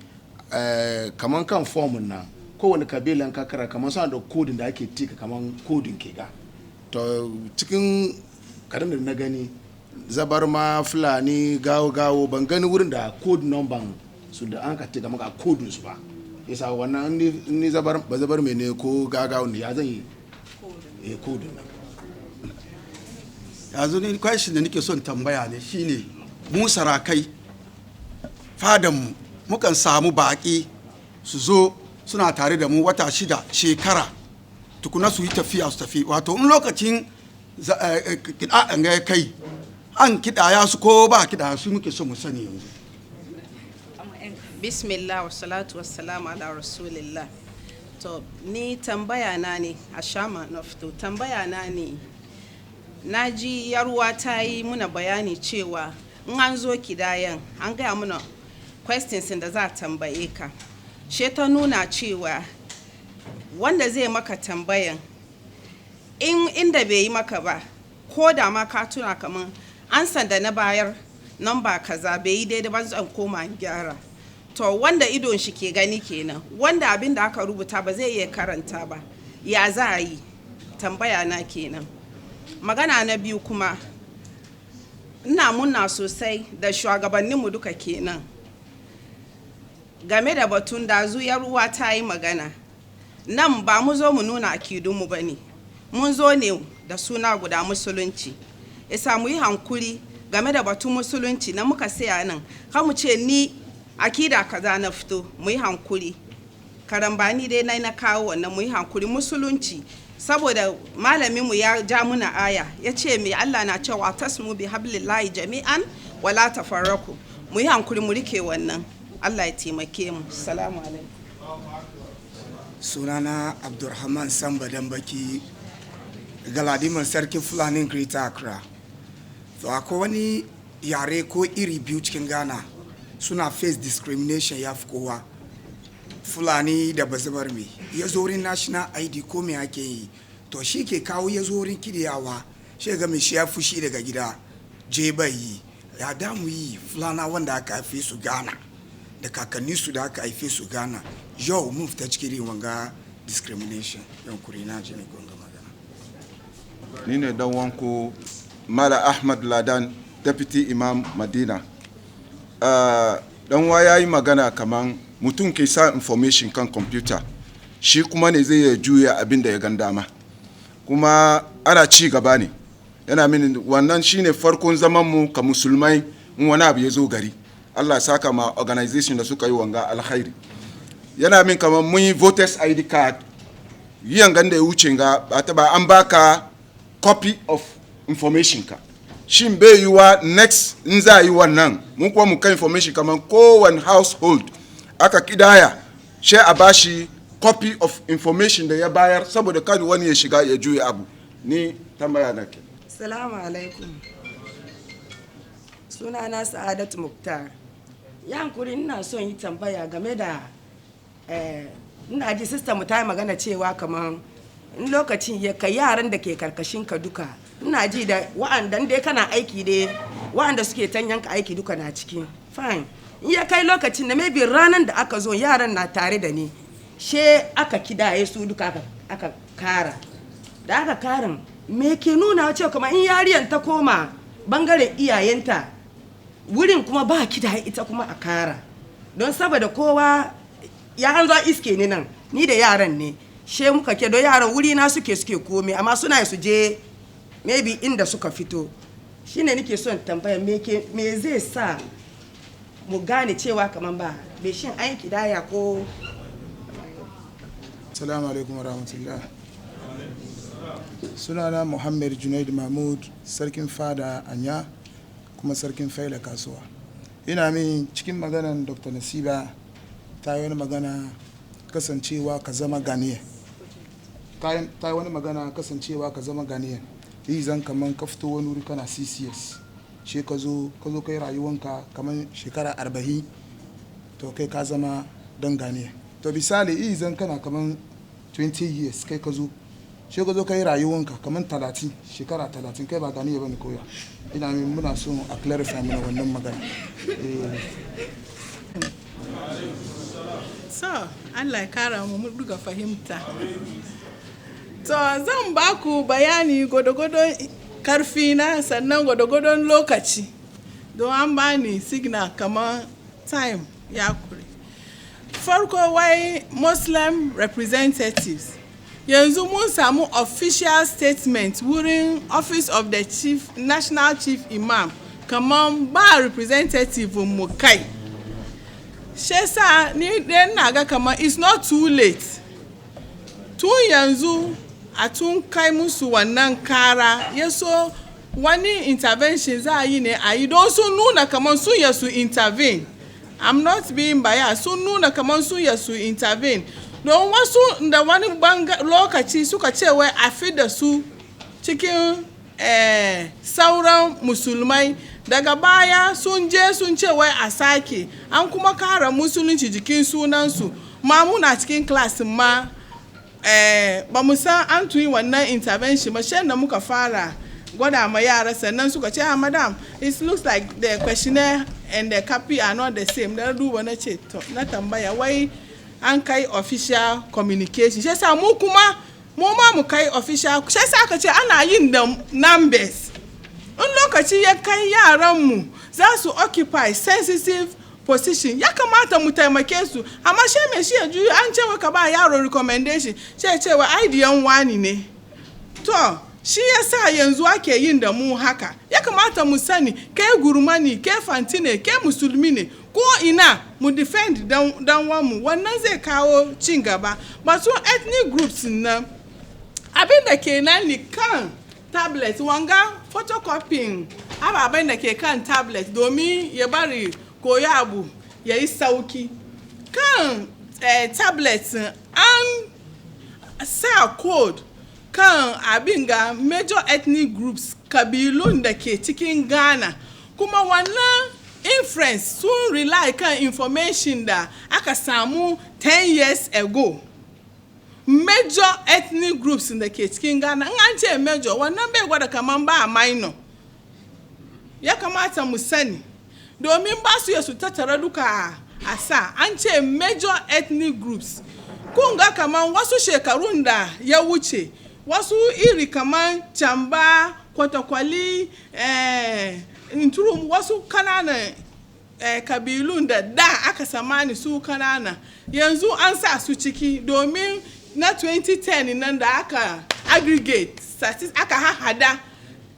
kamar kan form nan kowane kabilan ka kara kamar suna da coding da ake tika kamar coding ke ga. To cikin kadan da na gani Zabarma, Fulani, Gawo, ban gani wurin da code number su da an ka tika maka code su ba. Yasa wannan ni zabar mai ne ko gagawo ne ya zan yi code nan. Yanzu ni question da nake son tambaya ne shine mu sarakai fadan mukan samu baki su zo suna tare da mu wata 6 shekara tukuna su yi tafiya su tafi wato in lokacin kiɗa ga kai an kiɗaya su ko ba kiɗaya su muke so mu sani yanzu. Bismillah wa salatu wa salam ala rasulillah. To ni tambaya na ne a Shama na fito tambaya na ne na ji yarwa ta yi muna bayani cewa in an zo kidayan an gaya muna questions da za a tambaye ka. She ta nuna cewa wanda zai maka tambayan inda bai yi maka ba, ko da ma ka tuna kaman an sanda na bayar namba kaza bai yi daidai ba zan koma in gyara. To wanda idon shi ke gani kenan, wanda abin da aka rubuta ba zai iya karanta ba, ya za a yi? Tambaya na kenan. Magana na biyu kuma, ina muna sosai da shugabanninmu duka kenan game da batun da zuyar ruwa ta yi magana. Nan ba mu zo mu nuna akidunmu ba ne, mun zo ne da suna guda musulunci. Isa mu yi hankuri game da batun musulunci na muka saya nan, ka mu ce ni akida kaza na fito, mu yi hankuri. Karambani dai na kawo wannan, mu yi hankuri musulunci. Saboda malaminmu ya ja muna aya, ya ce mai Allah na cewa tasmu bi hablillahi jami'an wala tafarraku. Mu yi hankuri mu rike wannan. Allah ya taimake mu. Assalamu alaikum. Sunana Abdurrahman Samba Dambaki, Galadiman Sarkin Fulani Greater Accra. To akwai wani yare ko iri biyu cikin Ghana suna face discrimination ya fi kowa. Fulani da bazabar mai ya zorin national ID ko me ake yi, to shi ke kawo ya zorin kidiyawa, shi ga mai shi ya fushi daga gida je bai yi. Ya damu yi Fulana wanda aka haife su Ghana da kakanni su da aka haife su Ghana, yau mun fita cikin wanga discrimination. Yan kuri na ji ne gonga magana. Ni ne dan wanko Mala Ahmad Ladan, Deputy Imam Madina. Dan wa yayi magana kaman mutum ke sa information kan computer, shi kuma ne zai juya abin da ya gan dama, kuma ana ci gaba ne. Yana mini wannan shine farkon zaman mu ka musulmai in wani abu ya zo gari. Allah saka ma organization da suka yi wanga alkhairi. Yana min kamar mun yi voters ID card, yiyan ganda ya wuce ga ba an baka copy of information ka. Shin bai yiwa next in za yi wannan mun kuma mu kai information kamar kowane household aka kidaya she a bashi copy of information da ya bayar, saboda kada wani ya shiga ya juya abu. Ni tambaya nake. Assalamu alaikum. Sunana Sa'adatu Muktar. Yankuri ina son yi tambaya game da ina ji system ta yi magana cewa kaman in lokacin ya kai yaran da ke karkashin ka duka, ina ji da wa'anda dai kana aiki dai wa'anda suke tanyanka aiki duka na ciki. Fine. In ya kai lokacin da maybe ranar da aka zo yaran na tare da ni, she aka kidaye su duka aka kara. Da aka karin me ke nuna cewa kamar in yariyan ta koma bangaren iyayenta, wurin kuma ba kidaye ita kuma a kara. Don saboda kowa ya an zo iske ni nan, ni da yaran ne, she muka ke don yaran wuri na suke komai, amma suna su je maybe inda suka fito. Shine nake son tambaya me zai sa mu gane cewa kaman ba bai shin an kidaya ko. Assalamu alaikum warahmatullah. Sunana Muhammad Junaid Mahmud, sarkin fada Anya kuma sarkin faila kasuwa. Ina min cikin maganan Dr. Nasiba ta yi wani magana kasancewa ka zama Ghanaian. Ta yi wani magana kasancewa ka zama Ghanaian. Yi zan kaman ka fito wani wuri kana CCS. She ka zo kai rayuwanka kaman shekara 40, to kai ka zama dan Ghanaian. To misali yi zan kana kaman 20 years kai ka zo, she ka zo kai rayuwanka kaman 30, shekara 30 kai ba Ghanaian bane koya. Ina min muna so a clarify mana wannan magana. So, Allah ya kara mu duka fahimta. To, zan ba ku bayani gwadagwadon karfi na sannan gwadagwadon lokaci. Don an bani signal kamar time ya kure. Farko wai Muslim representatives. Yanzu mun samu official statement wurin Office of the National Chief Imam kamar ba representative mu kai. Shesa ni den naga kamar it's not too late. Tun yanzu a tun kai musu wannan kara yaso wani intervention za a yi ne a yi don sun nuna kamar sun yasu intervene. I'm not being biased. Sun nuna kamar sun yasu intervene. Don wasu da wani lokaci suka ce wai a fi da su cikin sauran musulmai daga baya sun je sun ce wai a sake an kuma kara musulunci jikin sunansu ma muna cikin class ma ba mu san an tuyi wannan intervention ba shan da muka fara gwada ma yara sannan suka ce madam it looks like the questionnaire and the copy are not the same da duba na ce na tambaya wai an kai official communication shi yasa mu kuma mu ma mu kai official shi yasa aka ce ana yin da numbers in lokaci ya kai yaran mu za su occupy sensitive position ya kamata mu taimake su amma she me shi ya juyo an cewa ka ba yaro recommendation she cewa aidiyan wani ne to shi yasa yanzu ake yin da mu haka ya kamata mu sani kai gurmani kai fantine kai musulmi ne ko ina mu defend dan wanmu wannan zai kawo cin gaba masu ethnic groups na abin da ke nan ni kan tablet wanga photocopying ababen da ke kan tablet domin ya bari koya abu ya yi sauki kan tablet an sa code kan abin ga major ethnic groups kabilun da ke cikin Ghana kuma wannan inference sun rely kan information da aka samu 10 years ago major ethnic groups da ke cikin Ghana an ce major wannan bai gwada kaman ba minor ya kamata mu sani domin ba su su tattara duka a sa an ce major ethnic groups kun ga kaman wasu shekarun da ya wuce wasu iri kaman Chamba Kwatakwali Inturum wasu kananan kabilun da aka samani su kanana yanzu an sa su ciki domin na 2010 nan da aka aggregate aka hahada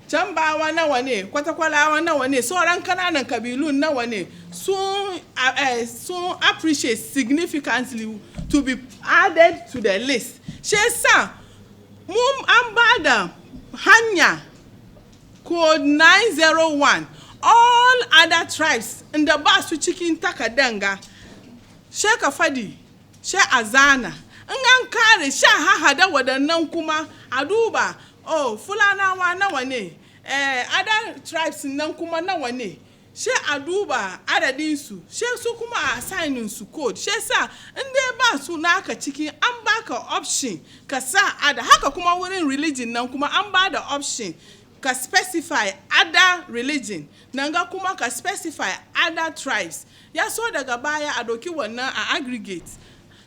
Chambawa nawa ne Kwatakwalawa nawa ne sauran kananan kabilun nawa ne sun appreciate significantly to be added to the list she sa mun an bada hanya code 901 all other tribes inda ba su cikin takadanga she ka fadi she azana in an kare sha hahada wadannan kuma a duba fulanawa nawa ne other tribes nan kuma nawa ne she a duba adadin su she su kuma a assigning su code she sa in dai ba su naka ciki an baka option ka sa ada haka kuma wurin religion nan kuma an ba da option ka specify other religion nan ga kuma ka specify other tribes ya so daga baya a doki wannan a aggregate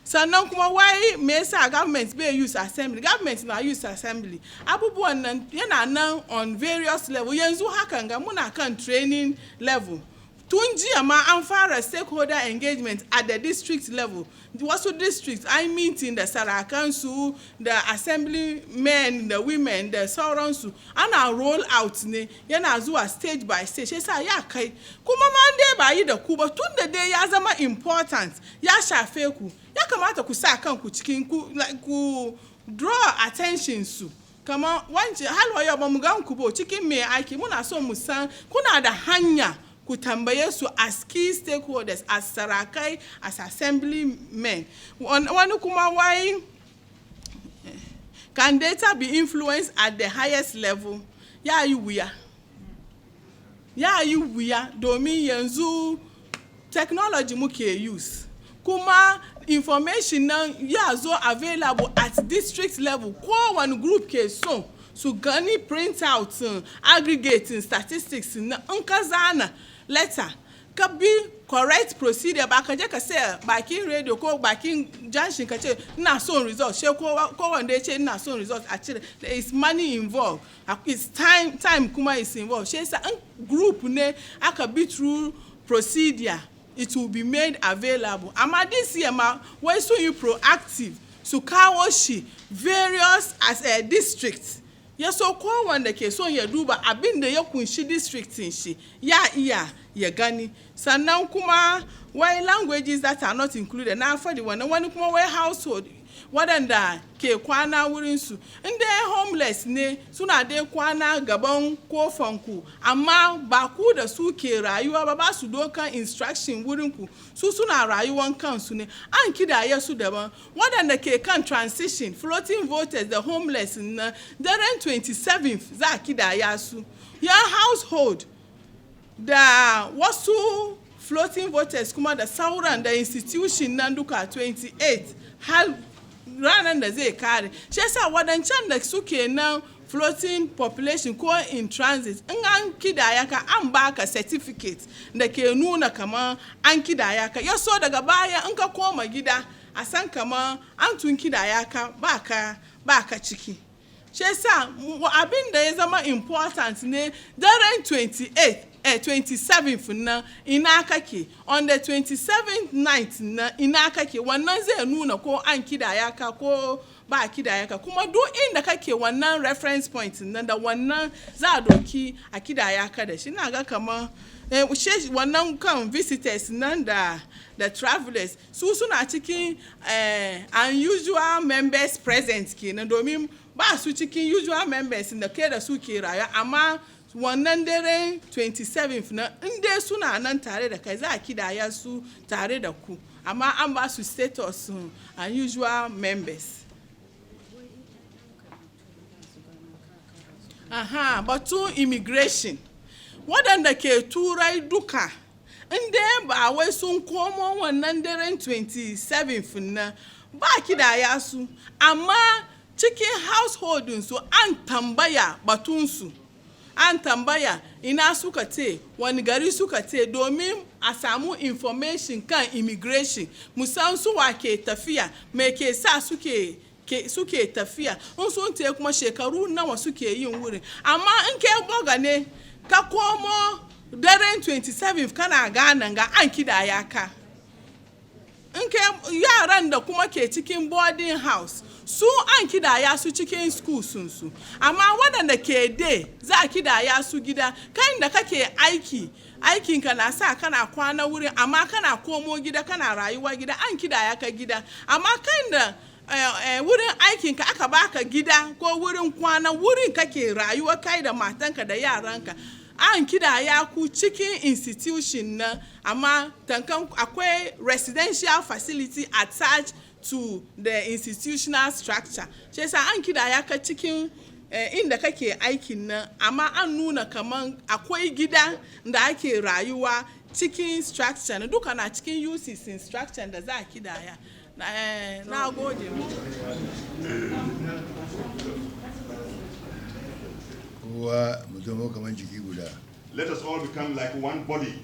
sannan kuma why me yasa government bai use assembly government na use assembly abubuwan nan yana nan on various level yanzu hakan ga muna kan training level tun jiya ma an fara stakeholder engagement at the district level wasu districts I meeting da sarakansu da assembly men da women da sauransu ana roll out ne yana zuwa stage by stage yasa ya kai kuma ma dai ba yi da ku ba tun da dai ya zama important ya shafe ku ya kamata ku sa kanku cikin ku draw attention su kama wance halwaya ba mu gan ku bo cikin me aiki muna so mu san kuna da hanya ku tambaye su as key stakeholders as sarakai as assembly men wani kuma why can data be influenced at the highest level ya yi wuya domin yanzu technology muke use kuma information nan ya zo available at district level kowane group ke so su gani print out aggregating statistics na in ka zana letter ka bi correct procedure ba ka je ka say bakin radio ko bakin junction ka ce ina son result she ko wanda ya ce ina son result a cire there is money involved it's time kuma is involved she say group ne aka be through procedure it will be made available amma this year ma why so you proactive so kawo shi various as a district ya so kowanne ke son ya duba abin da ya kunshi districtin shi ya iya ya gani sannan kuma why languages that are not included na fadi wannan wani kuma why household waɗanda ke kwana wurinsu inda homeless ne suna dai kwana gaban kofanku amma ba ku da su ke rayuwa ba su dokan instruction wurinku su suna rayuwan kansu ne an kidaya su daban waɗanda ke kan transition floating voters da homeless na daren 27th za a kidaya su ya household da wasu floating voters kuma da sauran da institution nan duka 28 har ranar da zai kare shi yasa wadancan da suke nan floating population ko in transit in an kidaya ka an baka certificate da ke nuna kamar an kidaya ka yaso daga baya in ka koma gida a san kamar an tun kidaya ka baka ciki shi yasa abin da ya zama important ne daren 27th na ina kake on the 27th night na ina kake wannan zai nuna ko an kidaya ka ko ba kidaya ka kuma duk inda kake wannan reference point nan da wannan za a doki a kidaya ka da shi na ga kamar wannan kan visitors nan da travelers su suna cikin unusual members present kenan domin ba su cikin usual members da ke da su ke rayuwa amma wannan dare 27th na inda suna nan tare da kai za a kidaya su tare da ku amma an ba su status unusual members. Batun immigration waɗanda ke turai duka inda ba wai sun komo wannan daren 27th na ba kidaya su amma cikin householdinsu an tambaya batunsu an tambaya ina suka ce wani gari suka ce domin a samu information kan immigration musan suwa ke tafiya me ke sa suke tafiya in sun te kuma shekaru nawa suke yin wurin amma in ke boga ne ka komo daren 27 kana ganan ga an kidaya ka in ke yaran da kuma ke cikin boarding house su an kidaya su cikin school su amma waɗanda ke de za a kidaya su gida kai da kake aikinka na sa kana kwana wurin amma kana komo gida kana rayuwa gida an kidaya ka gida amma kai da wurin aikinka aka baka gida ko wurin kwana wurin kake rayuwa kai da matanka da yaranka an kidaya ku cikin institution na amma tankan akwai residential facility attached to the institutional structure shi yasa an kidaya ka cikin inda kake aikin nan amma an nuna kaman akwai gida da ake rayuwa cikin structure na duka na cikin UCC structure da za a kidaya na gode mu kowa mu zama kamar jiki guda. Let us all become like one body.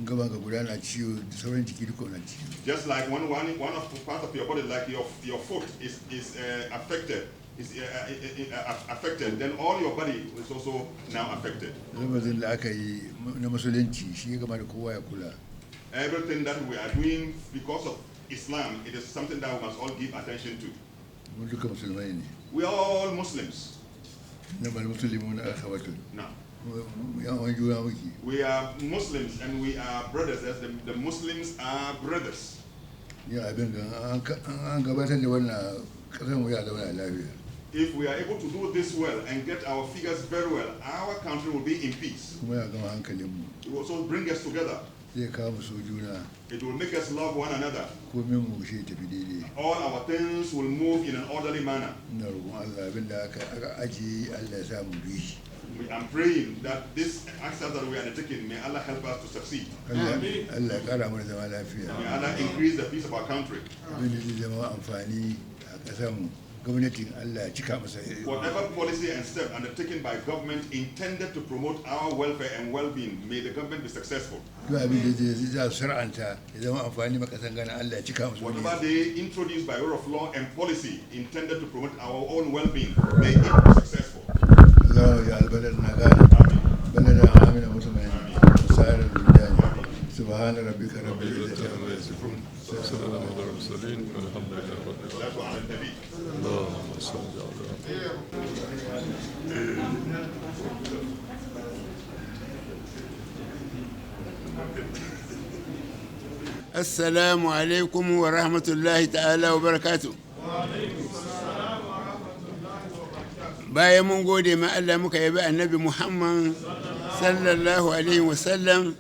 Gaban ka guda na ciwo da sauran jiki duka na ciwo. Just like one of the parts of your body, like your foot is affected, affected, then all your body is also now affected. Lamarin da aka yi na musulunci shi ya gama da kowa ya kula. Everything that we are doing because of Islam, it is something that we must all give attention to. Mun duka musulmai ne. We are all Muslims. Na bal muslimun akhawatun. No. We are Muslims and we are brothers, as the Muslims are brothers. If we are able to do this well and get our figures very well, our country will be in peace. It will also bring us together. It will make us love one another. All our things will move in an orderly manner. I'm praying that this access that we are undertaking, may Allah help us to succeed. May Allah increase the peace of our country. Whatever policy and step undertaken by government intended to promote our welfare and well-being, may the government be successful. Whatever they introduce by way of law and policy intended to promote our own well-being, may it be successful. سبحان ربك رب العزة عما يصفون وسلام على المرسلين والحمد لله رب العالمين اللهم صل السلام عليكم ورحمة الله تعالى وبركاته. bayan mun gode ma Allah muka yabi annabi Muhammad sallallahu alaihi wasallam,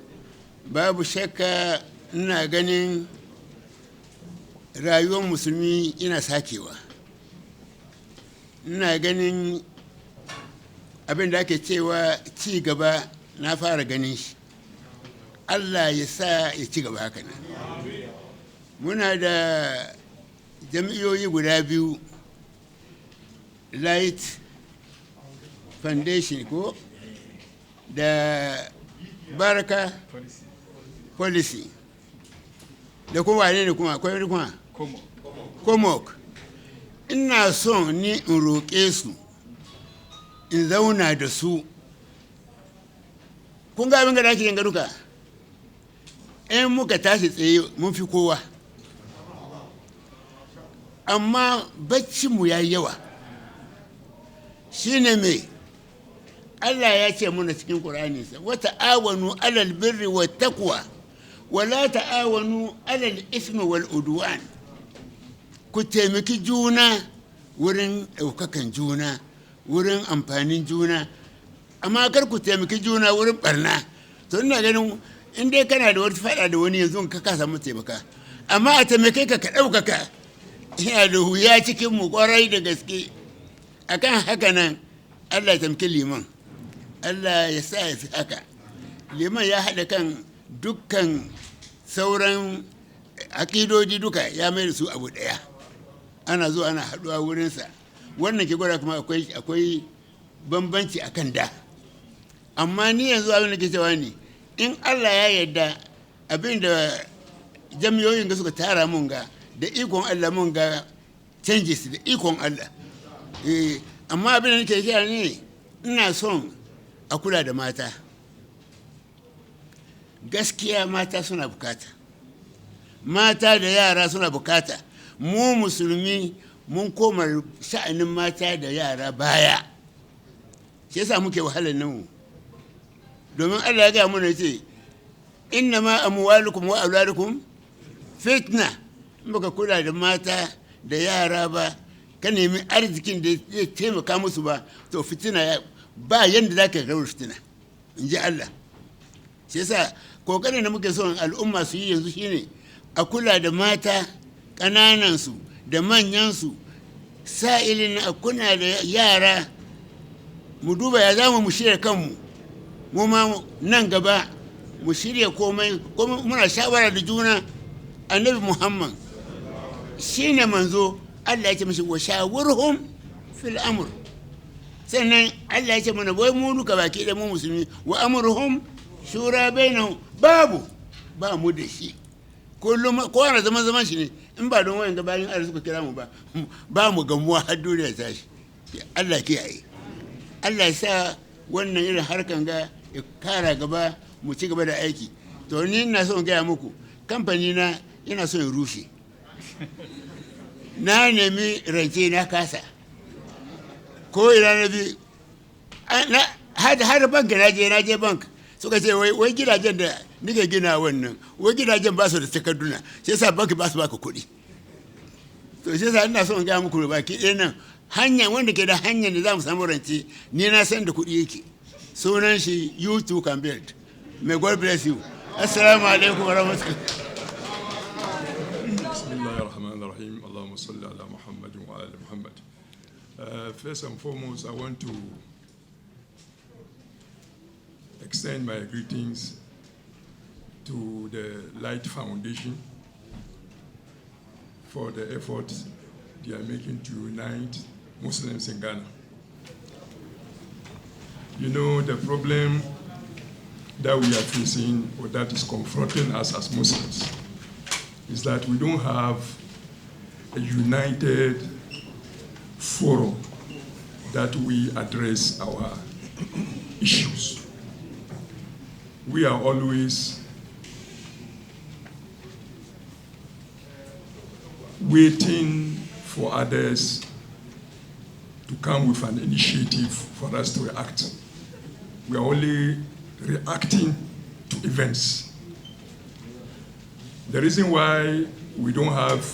babu shakka ina ganin rayuwar musulmi ina sakewa. Ina ganin abin da ake cewa ci gaba na fara ganin shi. Allah ya sa ya ci gaba haka nan. Muna da jam'iyyoyi guda biyu, Light Foundation ko da Baraka Policy da kuma wane ne kuma akwai wani kuma Komok. Ina son ni in roƙe su in zauna da su. Kun ga abin da ake yin garuka, in muka tashi tsaye mun fi kowa, amma baccinmu ya yi yawa. Shi ne mai Allah ya ce muna cikin ƙuraninsa, wata awanu alal birri wa taqwa wala ta'awanu alal ismi wal udwan. Ku taimaki juna wurin ɗaukakan juna, wurin amfanin juna, amma kar ku taimaki juna wurin barna. To ina ganin in dai kana da wata faɗa da wani yanzu ka samu taimaka, amma a taimake ka ɗaukaka yana da wuya cikin mu ƙwarai da gaske. Akan haka nan Allah ya taimaki liman, Allah ya sa ya fi haka. Liman ya haɗa kan dukkan sauran akidoji duka, ya mai da su abu ɗaya, ana zuwa ana haɗuwa wurinsa. Wannan ke gwada kuma akwai bambanci a kan da, amma ni yanzu abin da ke cewa ne in Allah ya yarda abin da jami'oyin ga suka tara mun ga da ikon Allah mun ga changes da ikon Allah. Amma abin da nake kira ne, ina son a kula da mata. Gaskiya mata suna bukata, mata da yara suna bukata. Mu musulmi mun koma sha'anin mata da yara baya, shi yasa muke wahalar nan. Domin Allah ya gaya mana ce, inna ma amwalukum wa auladukum fitna. In baka kula da mata da yara ba, ka nemi arzikin da zai taimaka musu ba, to fitina ba yanda za ka rawar fitina, in ji Allah. Shi yasa kokarin da muke son al'umma su yi yanzu shine a kula da mata ƙananansu da manyansu, sa'ilin a kuna da yara, mu duba ya zama mu shirya kanmu, mu ma nan gaba mu shirya komai, kuma muna shawara da juna. Annabi Muhammad shine manzo, Allah ya ce mashi wa shawurhum fil amr. Sannan Allah ya ce mana wai mu duka baki da mu musulmi, wa amruhum shura bainahum. Ba mu da shi, kullum kowane zaman shi ne. In ba don wayan bayan Allah suka kira mu ba mu gamuwa har duniya ta shi. Allah kiyaye, Allah ya sa wannan irin harkan ga ya kara gaba, mu ci gaba da aiki. To ni ina son gaya muku, kamfani na yana son ya rushe. Na nemi rance na kasa, ko ina na bi har bank na je bank, suka ce wai gidajen da nike gina wannan, wai gidajen ba su da takarduna, sai sa bank ba su baka kuɗi. To sai sa ina son ga muku baki ɗaya nan hanya wanda ke da hanyar da za mu samu rance, ni na san da kuɗi yake. Sunan shi you too can build. May God bless you. Assalamu alaikum wa rahmatullahi. Bismillahirrahmanirrahim. Allahumma salli ala Muhammadin wa ali Muhammad. First and foremost, I want to extend my greetings to the Light Foundation for the effort they are making to unite Muslims in Ghana. You know, the problem that we are facing, or that is confronting us as Muslims, is that we don't have a united forum that we address our issues. We are always waiting for others to come with an initiative for us to react. We are only reacting to events. The reason why we don't have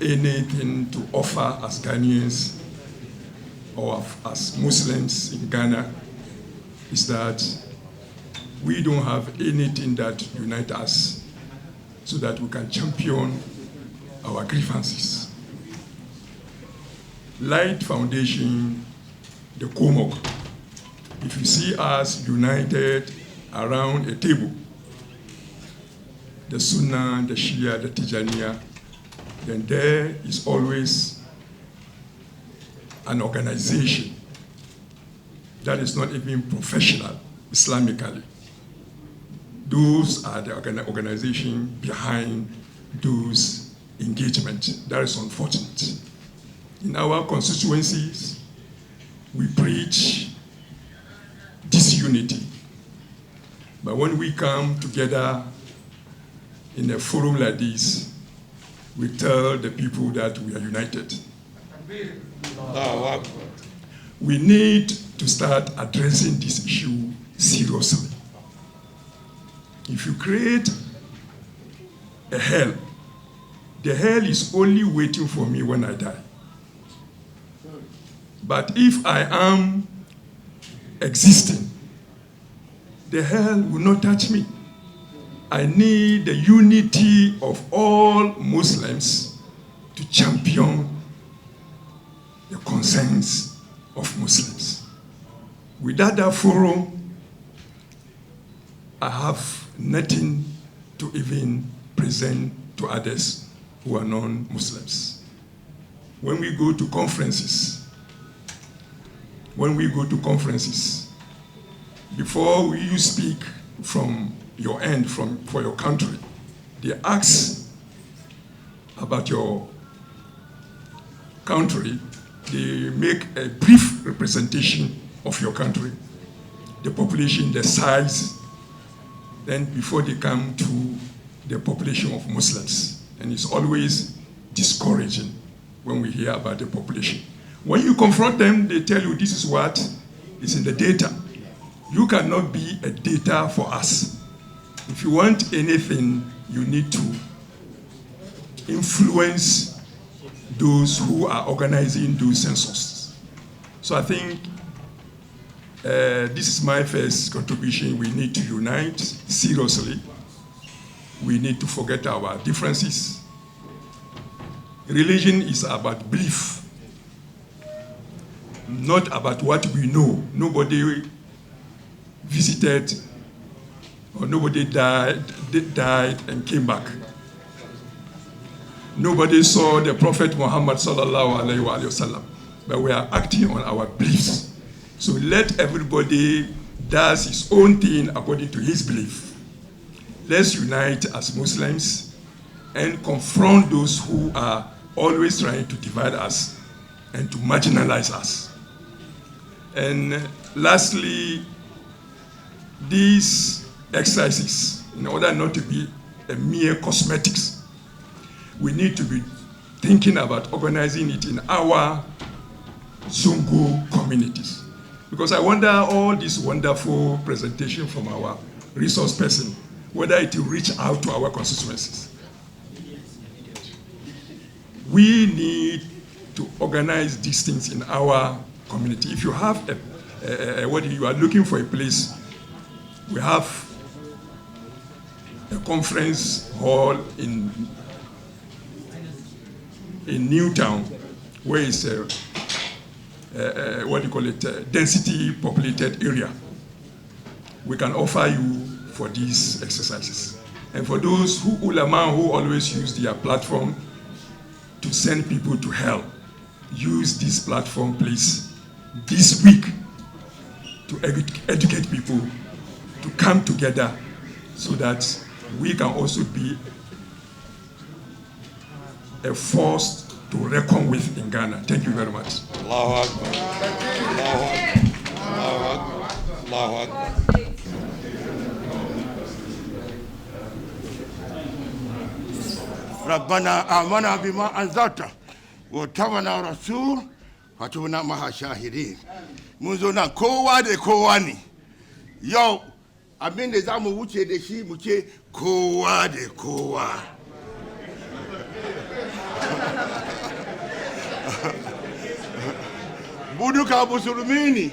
anything to offer as Ghanaians or as Muslims in Ghana is that we don't have anything that unites us so that we can champion our grievances. Light Foundation, the Komok, if you see us united around a table, the Sunnah, the Shia, the Tijaniya, then there is always an organization that is not even professional Islamically. Those are the organization behind those engagements. That is unfortunate. In our constituencies, we preach disunity. But when we come together in a forum like this, we tell the people that we are united. We need to start addressing this issue seriously. If you create a hell, the hell is only waiting for me when I die. But if I am existing, the hell will not touch me. I need the unity of all Muslims to champion the concerns of Muslims. Without that forum, I have nothing to even present to others who are non-Muslims. When we go to conferences, before you speak from your end, for your country, they ask about your country. They make a brief representation of your country, the population, the size, then before they come to the population of Muslims. And it's always discouraging when we hear about the population. When you confront them, they tell you this is what is in the data. You cannot be a data for us. If you want anything, you need to influence those who are organizing those censuses. So I think this is my first contribution. We need to unite seriously. We need to forget our differences. Religion is about belief, not about what we know. Nobody visited or nobody died and came back. Nobody saw the Prophet Muhammad sallallahu alaihi wasallam, but we are acting on our beliefs. So let everybody does his own thing according to his belief. Let's unite as Muslims and confront those who are always trying to divide us and to marginalize us. And lastly, these exercises, in order not to be a mere cosmetics, we need to be thinking about organizing it in our Zongo communities. Because I wonder all this wonderful presentation from our resource person, whether it will reach out to our constituencies. We need to organize these things in our community. If you have what you are looking for a place, we have a conference hall in Newtown, where it's a density populated area. We can offer you for these exercises. And for those ulama who always use their platform to send people to hell, use this platform, please, this week to educate people to come together so that we can also be a force to reckon with in Ghana. Thank you very much. Allahu Akbar. Allahu Akbar. Allahu Akbar. ربنا آمنا بما أنزلت واتبعنا رسول فاتبعنا مع الشاهدين. Mun zo nan kowa da kowa ne. Yau abin da za mu wuce da shi mu ce kowa da kowa. Buduka Busulumini,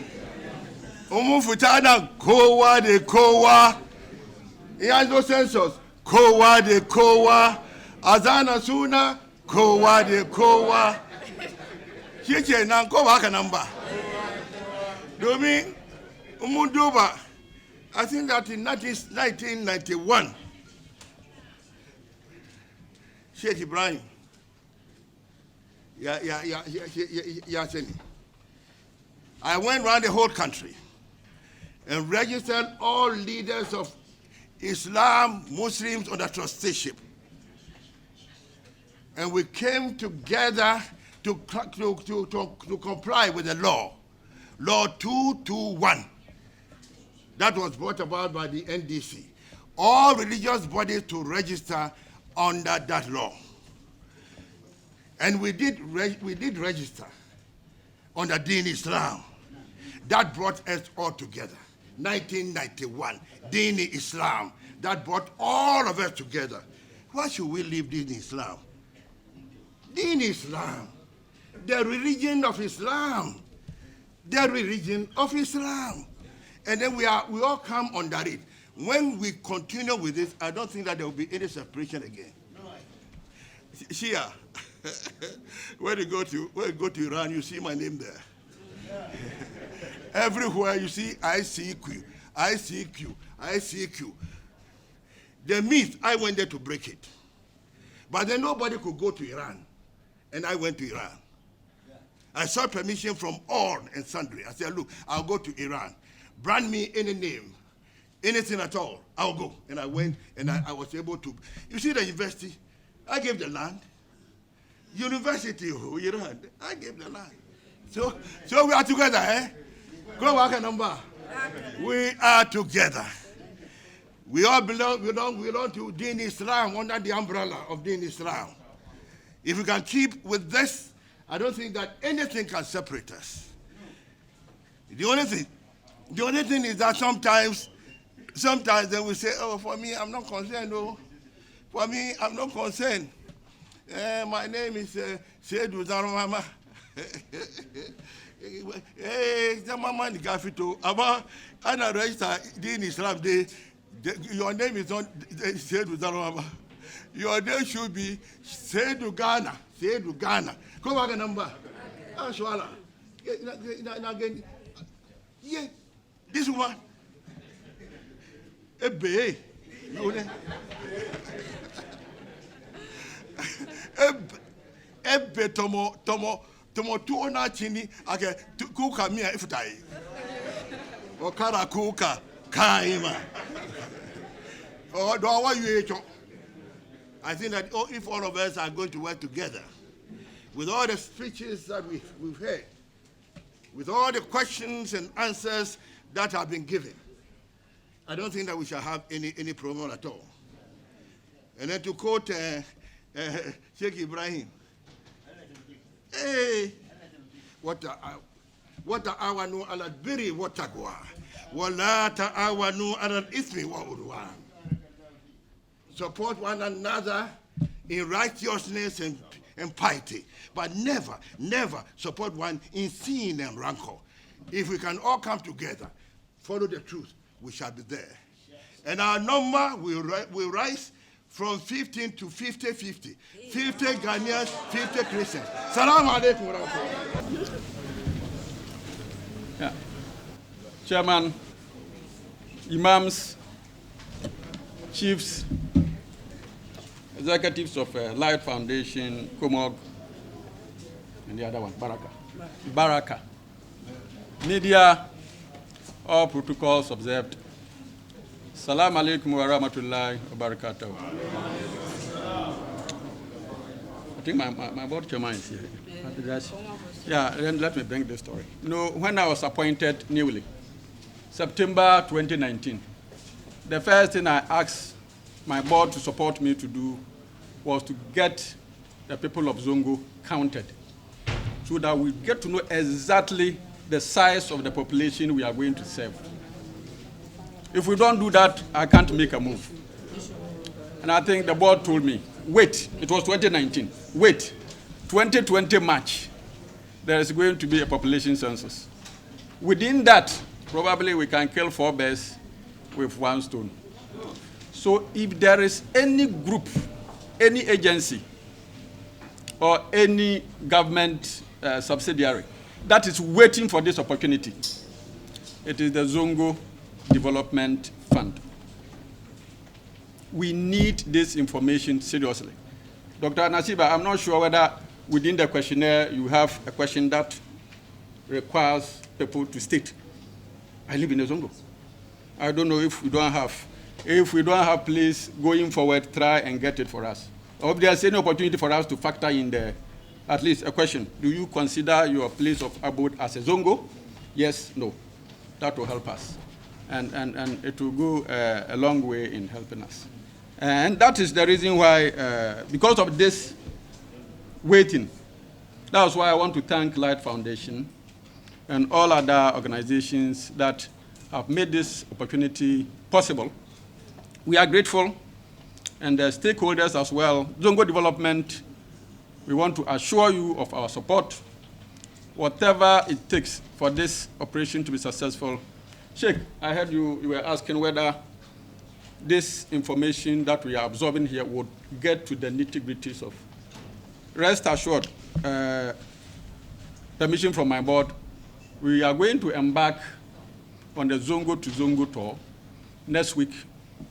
Umufutana, Kowa de Kowa, he has no census, Kowa de Kowa, Azana Suna, Kowa de Kowa. Chiche na Kowa Kanamba. Domin Umuduba, I think that in 1991, Sheikh Ibrahim, I went around the whole country and registered all leaders of Islam, Muslims under trusteeship. And we came together to comply with the law, Law 221. That was brought about by the NDC. All religious bodies to register under that law. And we did register under Deen Islam. That brought us all together. 1991, Deen Islam. That brought all of us together. Why should we leave Deen Islam? Deen Islam, the religion of Islam. The religion of Islam. And then we all come under it. When we continue with this, I don't think that there will be any separation again. Shia, when you go to Iran, you see my name there. Everywhere you see ICQ, ICQ, ICQ. The myth, I went there to break it. But then nobody could go to Iran. And I went to Iran. I sought permission from all and sundry. I said, look, I'll go to Iran. Brand me any name, anything at all, I'll go. And I went, and I was able to. You see the university? I gave the land. University of Iran, I gave the land. So we are together, eh? Go back a number. We are together. We all belong to Deen Islam, under the umbrella of Deen Islam. If we can keep with this, I don't think that anything can separate us. The only thing is that sometimes then we say, oh, for me, I'm not concerned. Oh, for me, I'm not concerned. My name is Cesus Stakeholder. Mama ni gafito. Aba ana register Deen Islam day. Your name is not Cesus Stakeholder. Your name should be Cesus Ghana. Cesus Ghana. Come back a number. Ashwala. Yeah. This one. Ebe. Ebe tomo tuona chini ake kuka mia ifutai. Okara kuka kaima. Oh, do I want you? I think that if all of us are going to work together, with all the speeches that we've heard, with all the questions and answers that have been given, I don't think that we shall have any problem at all. And then to quote Sheikh Ibrahim, hey, what ta'awanu ala biri wa taqwa, wa la ta'awanu ala ismi wa udwan. Support one another in righteousness and piety, but never support one in sin and rancor. If we can all come together, follow the truth, we shall be there. And our number will rise from 15 to 50-50. 50 Ghanaians, 50 Christians. Salam alaikum wa rahmatullah. Yeah. Chairman, Imams, Chiefs, Executives of Light Foundation, Komog, and the other one, Baraka. Media, all protocols observed. Salam alaikum wa rahmatullahi wa barakatuh. I think my board chairman is here. Yeah, then let me bring this story. You know, when I was appointed newly, September 2019, the first thing I asked my board to support me to do was to get the people of Zongo counted so that we get to know exactly the size of the population we are going to serve. If we don't do that, I can't make a move. And I think the board told me, wait, it was 2019, wait, 2020 March, there is going to be a population census. Within that, probably we can kill 4 birds with 1 stone. So if there is any group, any agency, or any government subsidiary that is waiting for this opportunity, it is the Zongo Development Fund. We need this information seriously. Dr. Nasiba, I'm not sure whether within the questionnaire you have a question that requires people to state, I live in a Zongo. I don't know if we don't have. If we don't have, please, going forward, try and get it for us. Or if there's any opportunity for us to factor in there, at least a question. Do you consider your place of abode as a Zongo? Yes, no. That will help us. And it will go a long way in helping us. And that is the reason why, because of this waiting, that's why I want to thank Light Foundation and all other organizations that have made this opportunity possible. We are grateful, and the stakeholders as well. Zongo Development, we want to assure you of our support, whatever it takes for this operation to be successful. Sheikh, I heard you were asking whether this information that we are absorbing here would get to the nitty-gritties of. Rest assured, permission from my board, we are going to embark on the Zongo to Zongo tour next week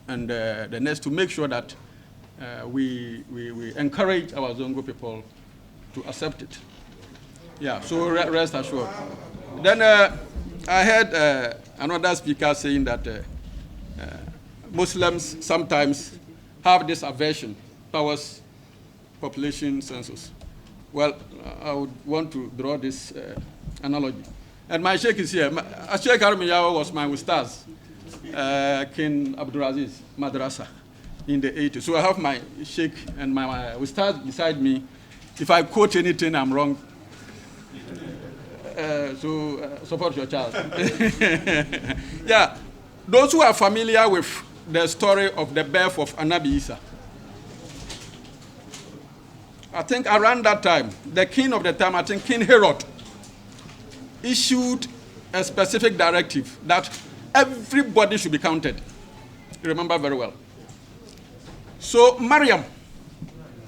and the next, to make sure that we encourage our Zongo people to accept it. Yeah, so rest assured. Then I heard another speaker saying that Muslims sometimes have this aversion towards population census. Well, I would want to draw this analogy. And my sheikh is here. Sheikh Armiyawa was my ustaz, King Abdulaziz Madrasa, in the 80s. So I have my sheikh and my ustaz beside me. If I quote anything, I'm wrong. So support your child. Yeah, those who are familiar with the story of the birth of Anabi Isa, I think around that time, the king of the time, I think King Herod, issued a specific directive that everybody should be counted. You remember very well. So Maryam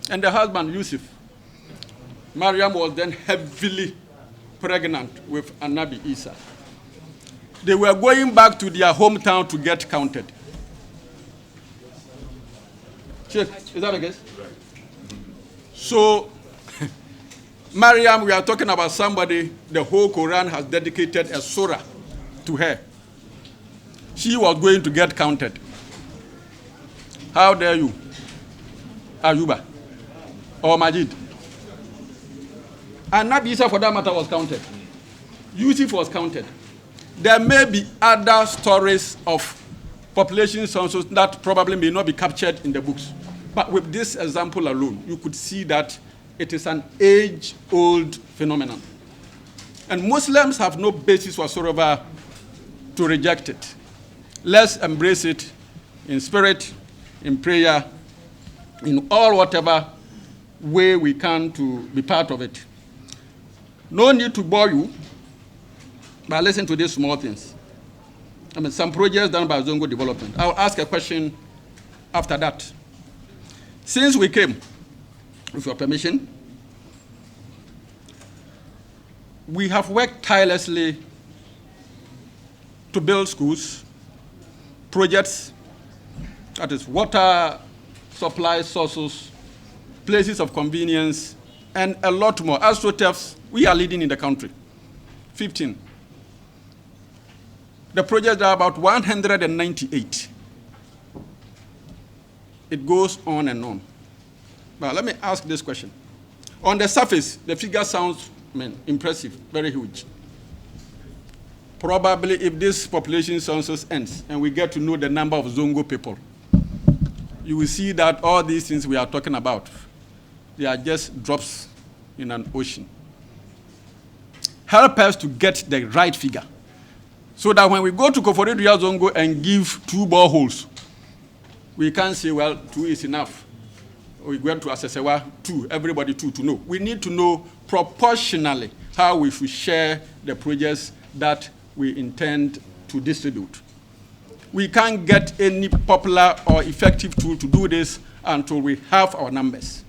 and the husband Yusuf, Maryam was then heavily pregnant with Anabi Isa. They were going back to their hometown to get counted. Check, is that the case? So, Maryam, we are talking about somebody, the whole Quran has dedicated a surah to her. She was going to get counted. How dare you, Ayuba or Majid? And Nabi Isa, for that matter, was counted. Yusuf was counted. There may be other stories of population census that probably may not be captured in the books. But with this example alone, you could see that it is an age-old phenomenon. And Muslims have no basis whatsoever to reject it. Let's embrace it in spirit, in prayer, in all whatever way we can to be part of it. No need to bore you, but listen to these small things. I mean, some projects done by Zongo Development. I'll ask a question after that. Since we came, with your permission, we have worked tirelessly to build schools, projects, that is water supply sources, places of convenience, and a lot more. AstroTurfs, we are leading in the country, 15. The projects are about 198. It goes on and on. But let me ask this question. On the surface, the figure sounds impressive, very huge. Probably if this population census ends and we get to know the number of Zongo people, you will see that all these things we are talking about, they are just drops in an ocean. Help us to get the right figure so that when we go to Koforidua Zongo and give 2 boreholes, we can't say, well, 2 is enough. We went to Asesewa, 2, everybody 2 to know. We need to know proportionally how we should share the projects that we intend to distribute. We can't get any popular or effective tool to do this until we have our numbers.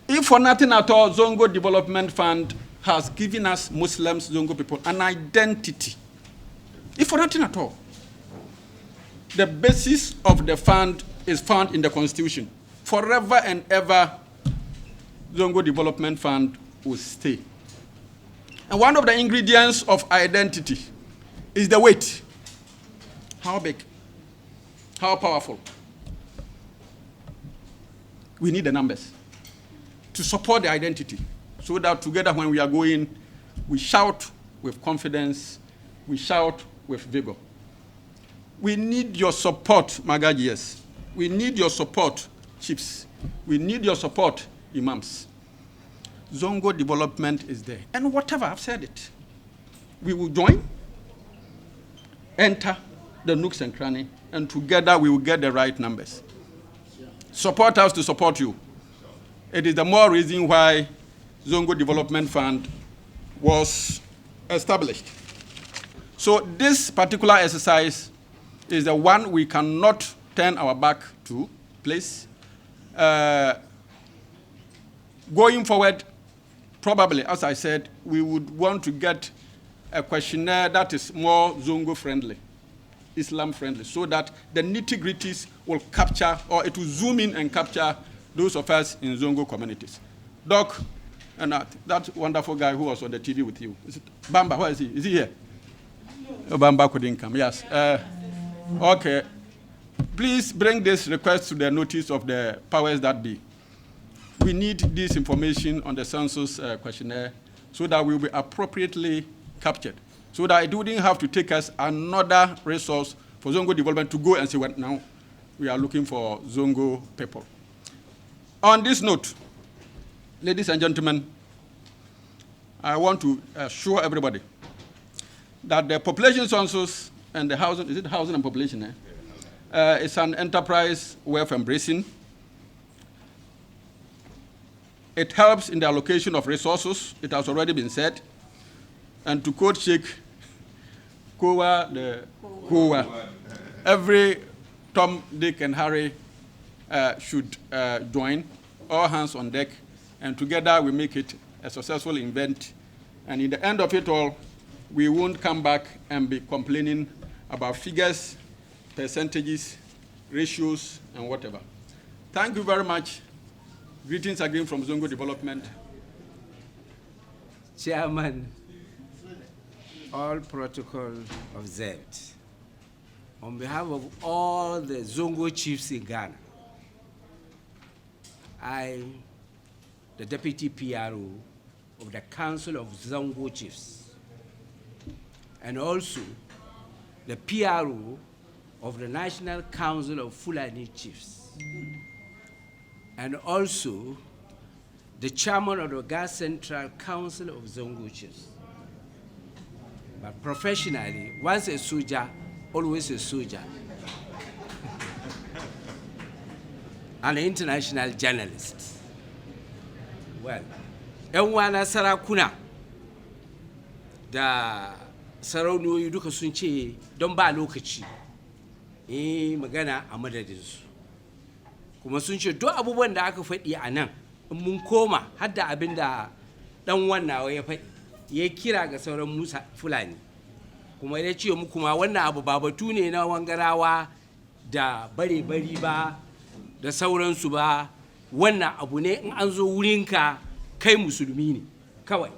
If for nothing at all, Zongo Development Fund has given us Muslims, Zongo people, an identity. If for nothing at all. The basis of the fund is found in the Constitution. Forever and ever, Zongo Development Fund will stay. And one of the ingredients of identity is the weight. How big? How powerful? We need the numbers to support the identity so that together when we are going, we shout with confidence, we shout with vigor. We need your support, Magajies. We need your support, chiefs. We need your support, imams. Zongo Development is there. And whatever, I've said it. We will join, enter the nooks and crannies, and together we will get the right numbers. Support us to support you. It is the more reason why Zongo Development Fund was established. So this particular exercise is the one we cannot turn our back to, please. Going forward, probably, as I said, we would want to get a questionnaire that is more Zongo-friendly, Islam-friendly, so that the nitty-gritties will capture, or it will zoom in and capture those of us in Zongo communities. Doc, and that wonderful guy who was on the TV with you, is it Bamba? Where is he? Is he here? Oh, Bamba couldn't come, yes. Okay. Please bring this request to the notice of the powers that be. We need this information on the census questionnaire so that we will be appropriately captured, so that it wouldn't have to take us another resource for Zongo Development to go and say, well, now we are looking for Zongo people. On this note, ladies and gentlemen, I want to assure everybody that the population census and the housing, is it housing and population? It's an enterprise worth embracing. It helps in the allocation of resources. It has already been said. And to quote Sheikh Kowa, every Tom, Dick, and Harry should join, all hands on deck, and together we make it a successful event. And in the end of it all, we won't come back and be complaining about figures, percentages, ratios, and whatever. Thank you very much. Greetings again from Zongo Development. Chairman, all protocol observed. On behalf of all the Zongo chiefs in Ghana, I, the Deputy PRO of the Council of Zongo Chiefs, and also the PRO of the National Council of Fulani Chiefs, and also the chairman of the Ghana Central Council of Zongo Chiefs. But professionally, once a soldier, always a soldier. An international journalist. Well, Enwana Sarakuna, da sarauniyoyi duka sun ce don ba lokaci magana a madadinsu, kuma sun ce duk abubuwan da aka faɗi a nan in mun koma har da abin da ɗan wannan ya faɗi ya kira ga sauran Musa Fulani, kuma ya ce muku ma wannan abu ba batu ne na wangarawa da bare-bari ba da sauransu ba, wannan abu ne in an zo wurinka kai musulmi ne kawai,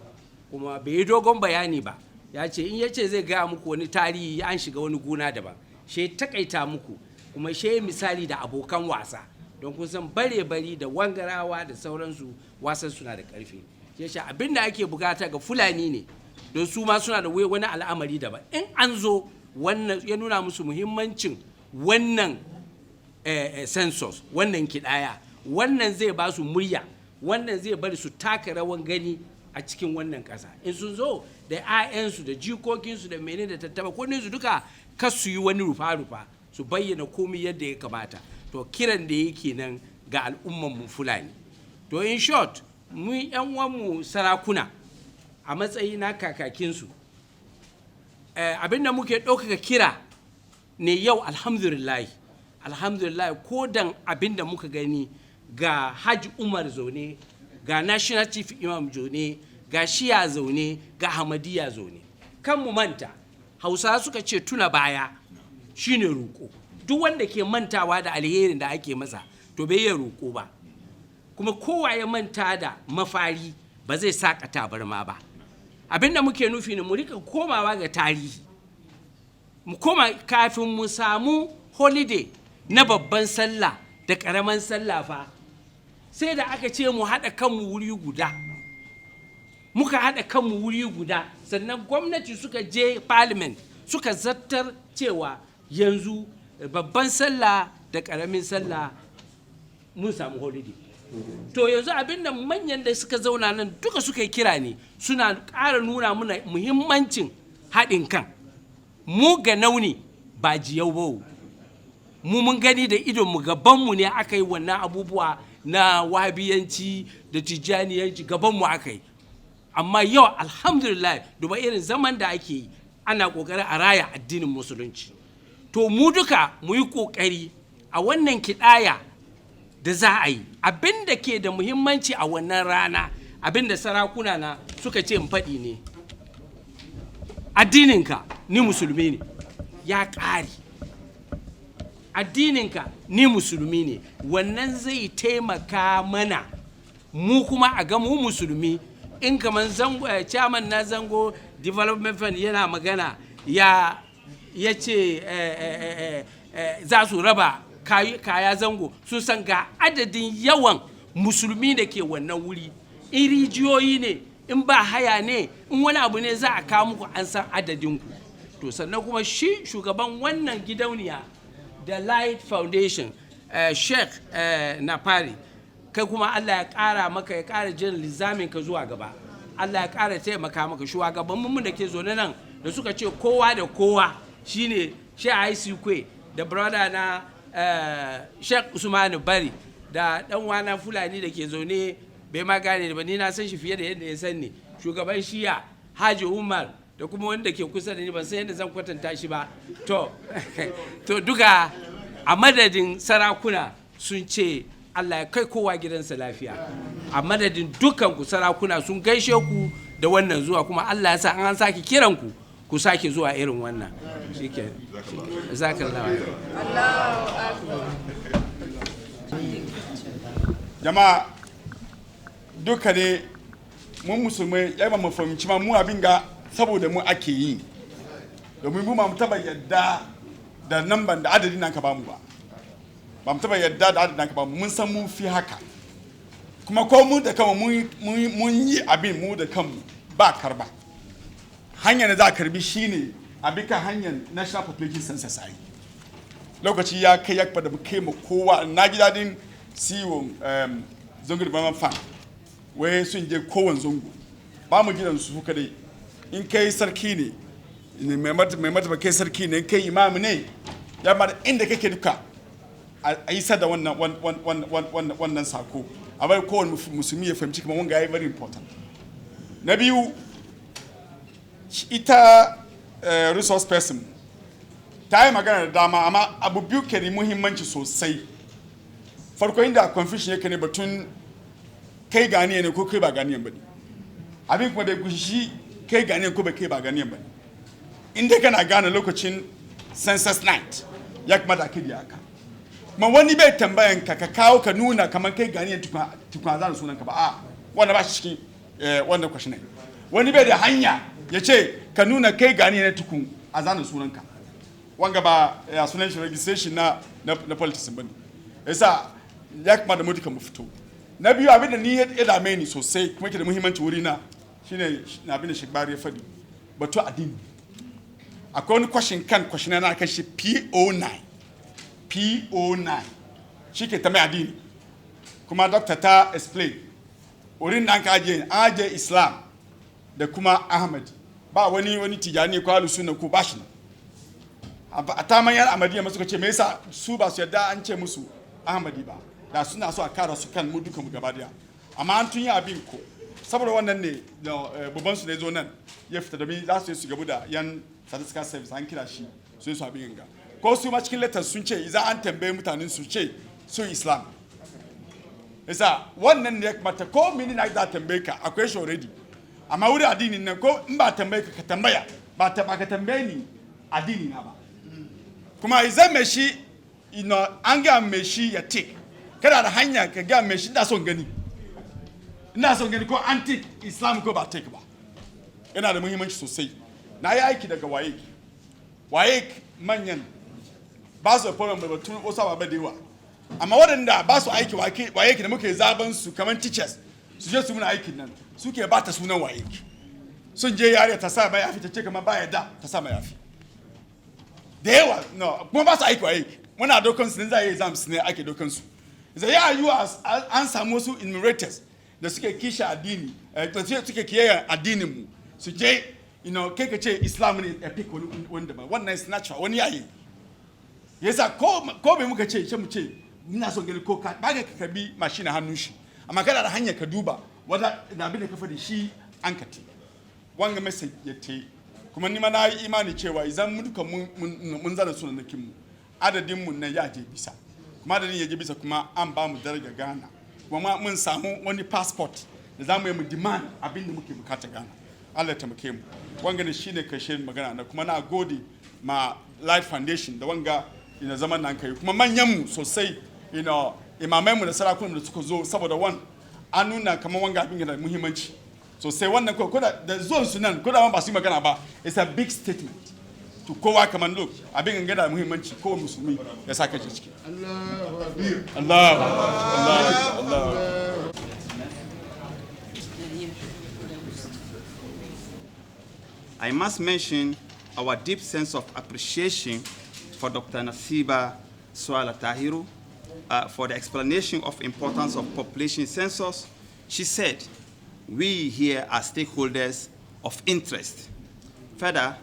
kuma bai yi dogon bayani ba. Ya ce in yace zai gaya muku wani tarihi an shiga wani gona daban, shi takaita muku, kuma shi misali da abokan wasa, don kun san bare-bari da wangarawa da sauransu wasan suna da ƙarfi. Shi abinda ake bukata ga Fulani ne, don su ma suna da wani al'amari daban. In an zo wannan ya nuna musu muhimmancin wannan census, wannan kidaya, wannan zai ba su murya, wannan zai bari su taka rawan gani a cikin wannan ƙasa. In sun zo da 'ya'yansu da jikokinsu da menene da tattaba su duka kas su yi wani rufa-rufa, su bayyana komai yadda ya kamata. To kiran da yake nan ga al'umman mu Fulani. To in short, mu yan uwanmu sarakuna a matsayi na kakakinsu abinda muke ɗaukaka kira ne yau alhamdulillah ko dan abinda muka gani ga Haji Umar zaune ga National Chief Imam zaune ga Shiya zaune ga Hamadiya zaune kan mu manta Hausa suka ce tuna baya shine roƙo duk wanda ke mantawa da alherin da ake masa to bai yi roƙo ba kuma kowa ya manta da mafari ba zai saka tabarma ba abinda muke nufi ne mu rika komawa ga tarihi mu koma kafin mu samu holiday na babban sallah da ƙaramin sallah fa sai da aka ce mu haɗa kanmu wuri guda muka haɗa kanmu wuri guda sannan gwamnati suka je parliament suka zartar cewa yanzu babban sallah da ƙaramin sallah mun samu holiday to yanzu abinda manyan da suka zauna nan duka suka yi kira ne suna ƙara nuna muna muhimmancin haɗin kan mu ga nauni ba jiyau ba mu mun gani da idonmu gabanmu ne aka yi wannan abubuwa na wahabiyanci da tijjaniyanci gabanmu aka yi amma yau alhamdulillah duba irin zaman da ake yi ana ƙoƙarin a raya addinin musulunci to mu duka mu yi ƙoƙari a wannan kiɗaya da za a yi abin da ke da muhimmanci a wannan rana abin da sarakuna na suka ce in faɗi ne addininka ni musulmi ne ya ƙare addininka ni musulmi ne wannan zai taimaka mana mu kuma a ga mu musulmi in kamar chairman na zango development fund yana magana ya ce za su raba kaya zango sun san ga adadin yawan musulmi da ke wannan wuri in rijiyoyi ne in ba haya ne in wani abu ne za a kawo muku an san adadinku to sannan kuma shi shugaban wannan gidauniya da Light Foundation Sheikh Napari kai kuma Allah ya ƙara maka ya ƙara jin lizamin ka zuwa gaba Allah ya ƙara taimaka maka shugabanmu da ke zaune nan da suka ce kowa da kowa shine Sheikh Aisi Kwe da brother na Sheikh Usman Bari da dan wana Fulani da ke zaune bai ma gane ba ni na san shi fiye da yadda ya san ni shugaban Shiya Haji Umar da kuma wanda ke kusa da ni ban san yadda zan kwatanta shi ba to duka a madadin sarakuna sun ce Allah ya kai kowa gidansa lafiya a madadin dukanku sarakuna sun gaishe ku da wannan zuwa kuma Allah ya sa an sake kiran ku sake zuwa irin wannan shike zakallahu jama'a duka ne mun musulmai ya ba mu fahimci ma mu abin ga saboda mu ake yi domin mu ba mu taba yadda da namban da adadin nan ka ba mu ba mu taba yadda da adadin nan ka ba mu mun san mun fi haka kuma ko mu da kanmu mun yi abin mu da kanmu ba karba hanyar da za a karbi shine abin kan hanyar national population census ai lokaci ya kai ya da mu kai mu kowa na ji dadin siwon zongo development fund wai sun je kowane zongo ba mu gidan su kadai in kai sarki ne mai martaba kai sarki ne in kai imam ne ya ma inda kake duka a yi sada wannan sako a bai kowane musulmi ya fahimci kuma wanga ya yi very important na biyu ita resource person ta yi magana da dama amma abu biyu ke da muhimmanci sosai farko inda confusion yake ne batun kai ganiya ne ko kai ba ganiyan ba ne abin kuma bai gushi kai ganiyan ko bai kai ba ganiyan ba ne inda kana gane lokacin census night ya kamata ka da haka kuma wani bai tambayan ka kawo ka nuna kamar kai ganiyan tukuna zan sunan ka ba a wanda ba shi cikin wannan question wani bai da hanya ya ce ka nuna kai ganiyan tukun a zanen sunan ka wanga ba ya sunan shi registration na politics ba ne yasa ya kamata mu duka mu fito na biyu abin da ni ya dame ni sosai kuma ke da muhimmanci wuri na shine abin da Shegbari ya faɗi batu addini akwai wani question na kan shi P09 shi ke ta mai addini kuma doctor ta explain wurin da an ka aje Islam da kuma Ahmad ba wani tijani ko ahlus sunna ko bashi a ta manyan Ahmadiyya masu ce me yasa su ba su yadda an ce musu Ahmadi ba da suna so a kara su kan mu duka mu gaba daya amma an tun yi abin ko saboda wannan ne babban su ne zo nan ya fita domin za su yi su gabu da yan statistical service an kira shi su yi su abin ganga ko su ma cikin letters sun ce idan an tambaye mutanen su ce su Islam isa wannan ne ya kamata ko mini na da tambaye ka akwai shi already amma wuri addinin nan ko in ba tambaye ka tambaya ba ka tambaye ni addini na ba kuma idan me shi an ga me shi ya tik kada da hanya ka ga me shi ina son gani ko anti Islam ko ba take ba yana da muhimmanci sosai na yi aiki daga waye manyan ba su da problem da batun osa ba da yawa amma waɗanda ba su aiki waye da muke zaben su kamar teachers su je su muna aikin nan suke ba ta sunan waye sun je yare ta sa mayafi ta ce kamar ba ya da ta sa mayafi da yawa no kuma ba su aiki waye muna dokan su ne za a yi exams ne ake dokan su zai yi an samu wasu enumerators da suke kisha addini da suke kiyaye addinin mu su je kai ka ce Islam ne a pick wani daban wannan is natural wani yayi yasa ko bai muka ce mu ce muna son gani ko ba ka karbi machine hannun shi amma kana da hanya ka duba wanda da abin da ka fadi shi an ka te wanga message ya te kuma ni ma na yi imani cewa idan mu duka mun zana sunanakin mu adadin mu nan ya je bisa kuma adadin ya je bisa kuma an ba mu daraja Ghana kuma mun samu wani passport da za mu yi mu demand abin da muke bukata Ghana Allah ya taimake mu wanga ne shine karshen magana na kuma na gode ma Light Foundation da wanga ina zaman nan kai kuma manyan mu sosai imamai mu da sarakunan da suka zo saboda an nuna kamar wanga abin da muhimmanci sosai wannan ko da zuwan su nan ko da ba su yi magana ba it's a big statement to kowa kamar look abin da muhimmanci kowa musulmi ya saka shi ciki Allah I must mention our deep sense of appreciation for Dr. Nasiba Swala Tahiru for the explanation of importance of population census. She said, we here are stakeholders of interest. Further,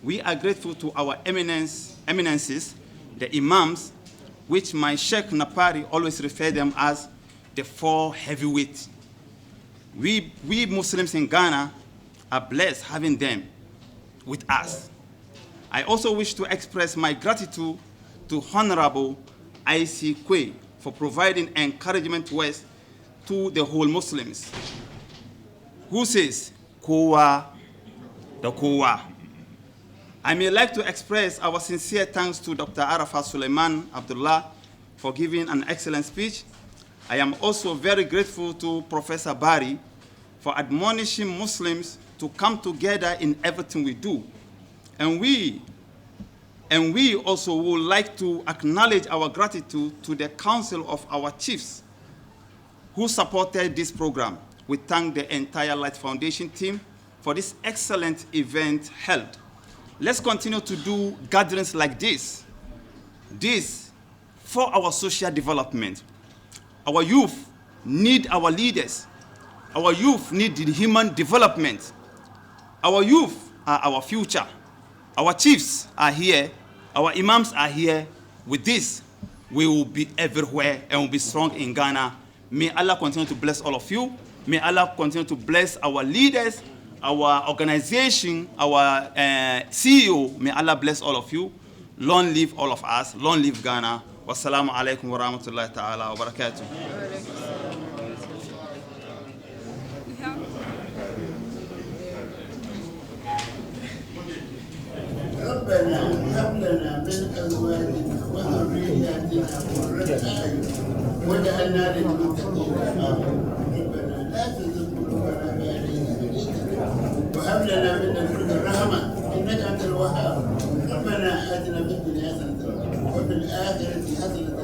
we are grateful to our eminences, the imams, which my Sheikh Napari always refer them as the four heavyweights. We Muslims in Ghana are blessed having them with us. I also wish to express my gratitude to Honorable I.C. Kwe for providing encouragement words to the whole Muslims, who says, Kowa, the Kowa. I may like to express our sincere thanks to Dr. Arafat Suleiman Abdullah for giving an excellent speech. I am also very grateful to Professor Bari for admonishing Muslims to come together in everything we do. And we also would like to acknowledge our gratitude to the Council of our Chiefs who supported this program. We thank the entire Light Foundation team for this excellent event held. Let's continue to do gatherings like this for our social development. Our youth need our leaders. Our youth need the human development. Our youth are our future. Our chiefs are here. Our imams are here. With this, we will be everywhere and will be strong in Ghana. May Allah continue to bless all of you. May Allah continue to bless our leaders, our organization, our CEO. May Allah bless all of you. Long live all of us. Long live Ghana. Wassalamu alaikum wa rahmatullahi ta'ala wa barakatuh. ربنا هب لنا من ازواجنا وذرياتنا قرة اعين واجعلنا للمتقين اماما ربنا لا تزغ قلوبنا بعد إذ هديتنا وهب لنا من لدنك رحمة انك انت الوهاب ربنا اتنا في الدنيا حسنة وفي الآخرة حسنة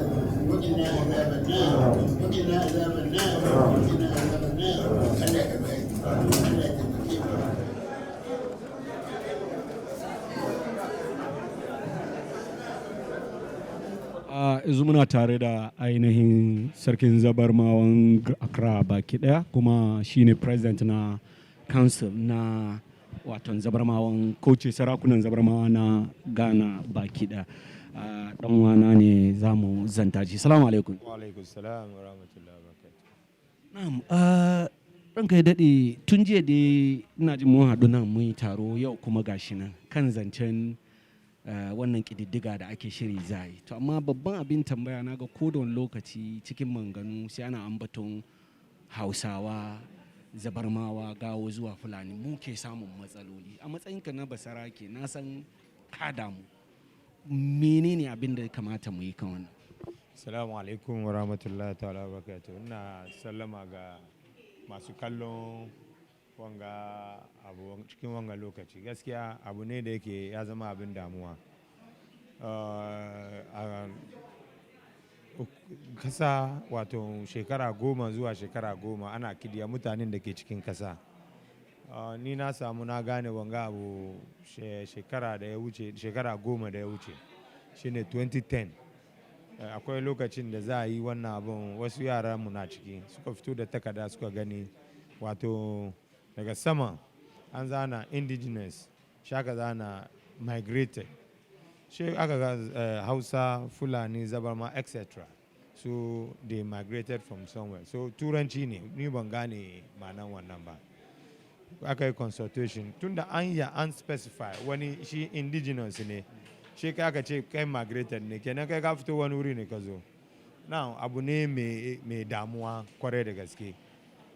وقنا عذاب النار وقنا عذاب النار وقنا عذاب النار خليك بعيد خليك تبكي yanzu muna tare da ainihin sarkin zabarmawan Accra baki daya kuma shine president na council na waton zabarmawan kauce sarakunan zabarmawa na Ghana baki daya. Dan wana ne za mu zanta shi. Assalamu alaikum. Wa alaikum salam wa rahmatullahi wa barakatuh. Na'am, ranka ya daɗe tun jiya da ina jin mun haɗu nan mun yi taro yau kuma gashi nan kan zancen wannan ƙididdiga da ake shiri za yi. To amma babban abin tambaya na ga kodon lokaci cikin manganu sai ana ambaton Hausawa, Zabarmawa, Gawo zuwa Fulani mu ke samun matsaloli. A matsayinka na basarake na san ka damu. Menene abin da ya kamata mu yi kan wannan? Assalamu alaikum wa rahmatullahi ta'ala wa barakatuh. Ina sallama ga masu kallon wanga abu cikin wanga lokaci. Gaskiya abu ne da yake ya zama abin damuwa. Kasa wato shekara 10 zuwa shekara 10 ana kidiya mutanen da ke cikin kasa. Ni na samu na gane wanga abu shekara 10 da ya wuce shine 2010. Akwai lokacin da za a yi wannan abun wasu yara mu na ciki suka fito da takarda suka gani wato daga sama an zana indigenous shaka zana migrated shi aka ga Hausa, Fulani, Zabarma etc. So they migrated from somewhere. So turanci ne ni ban gane ma'anan wannan ba. Aka yi consultation tunda an yi an specify wani shi indigenous ne. Shi kai aka ce kai migrated ne kenan kai ka fito wani wuri ne ka zo. Now abu ne mai damuwa kwarai da gaske.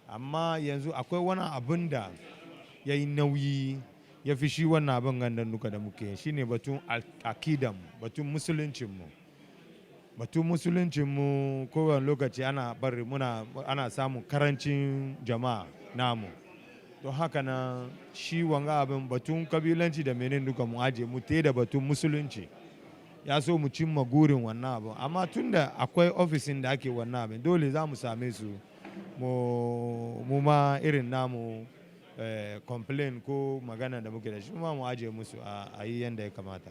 Amma yanzu akwai wani abun da ya yi nauyi ya fi shi wannan abin gandan duka da muke shi ne batun akidan batun musuluncinmu. Batun musuluncinmu kowane lokaci ana samun karancin jama'a namu. Don haka na shi wanga abin batun kabilanci da menene duka mu aje mu te da batun musulunci ya so mu cimma gurin wannan abin amma tunda akwai ofisin da ake wannan abin dole za mu same su mu ma irin namu complain ko magana da muke da shi ma mu aje musu a yi yanda ya kamata.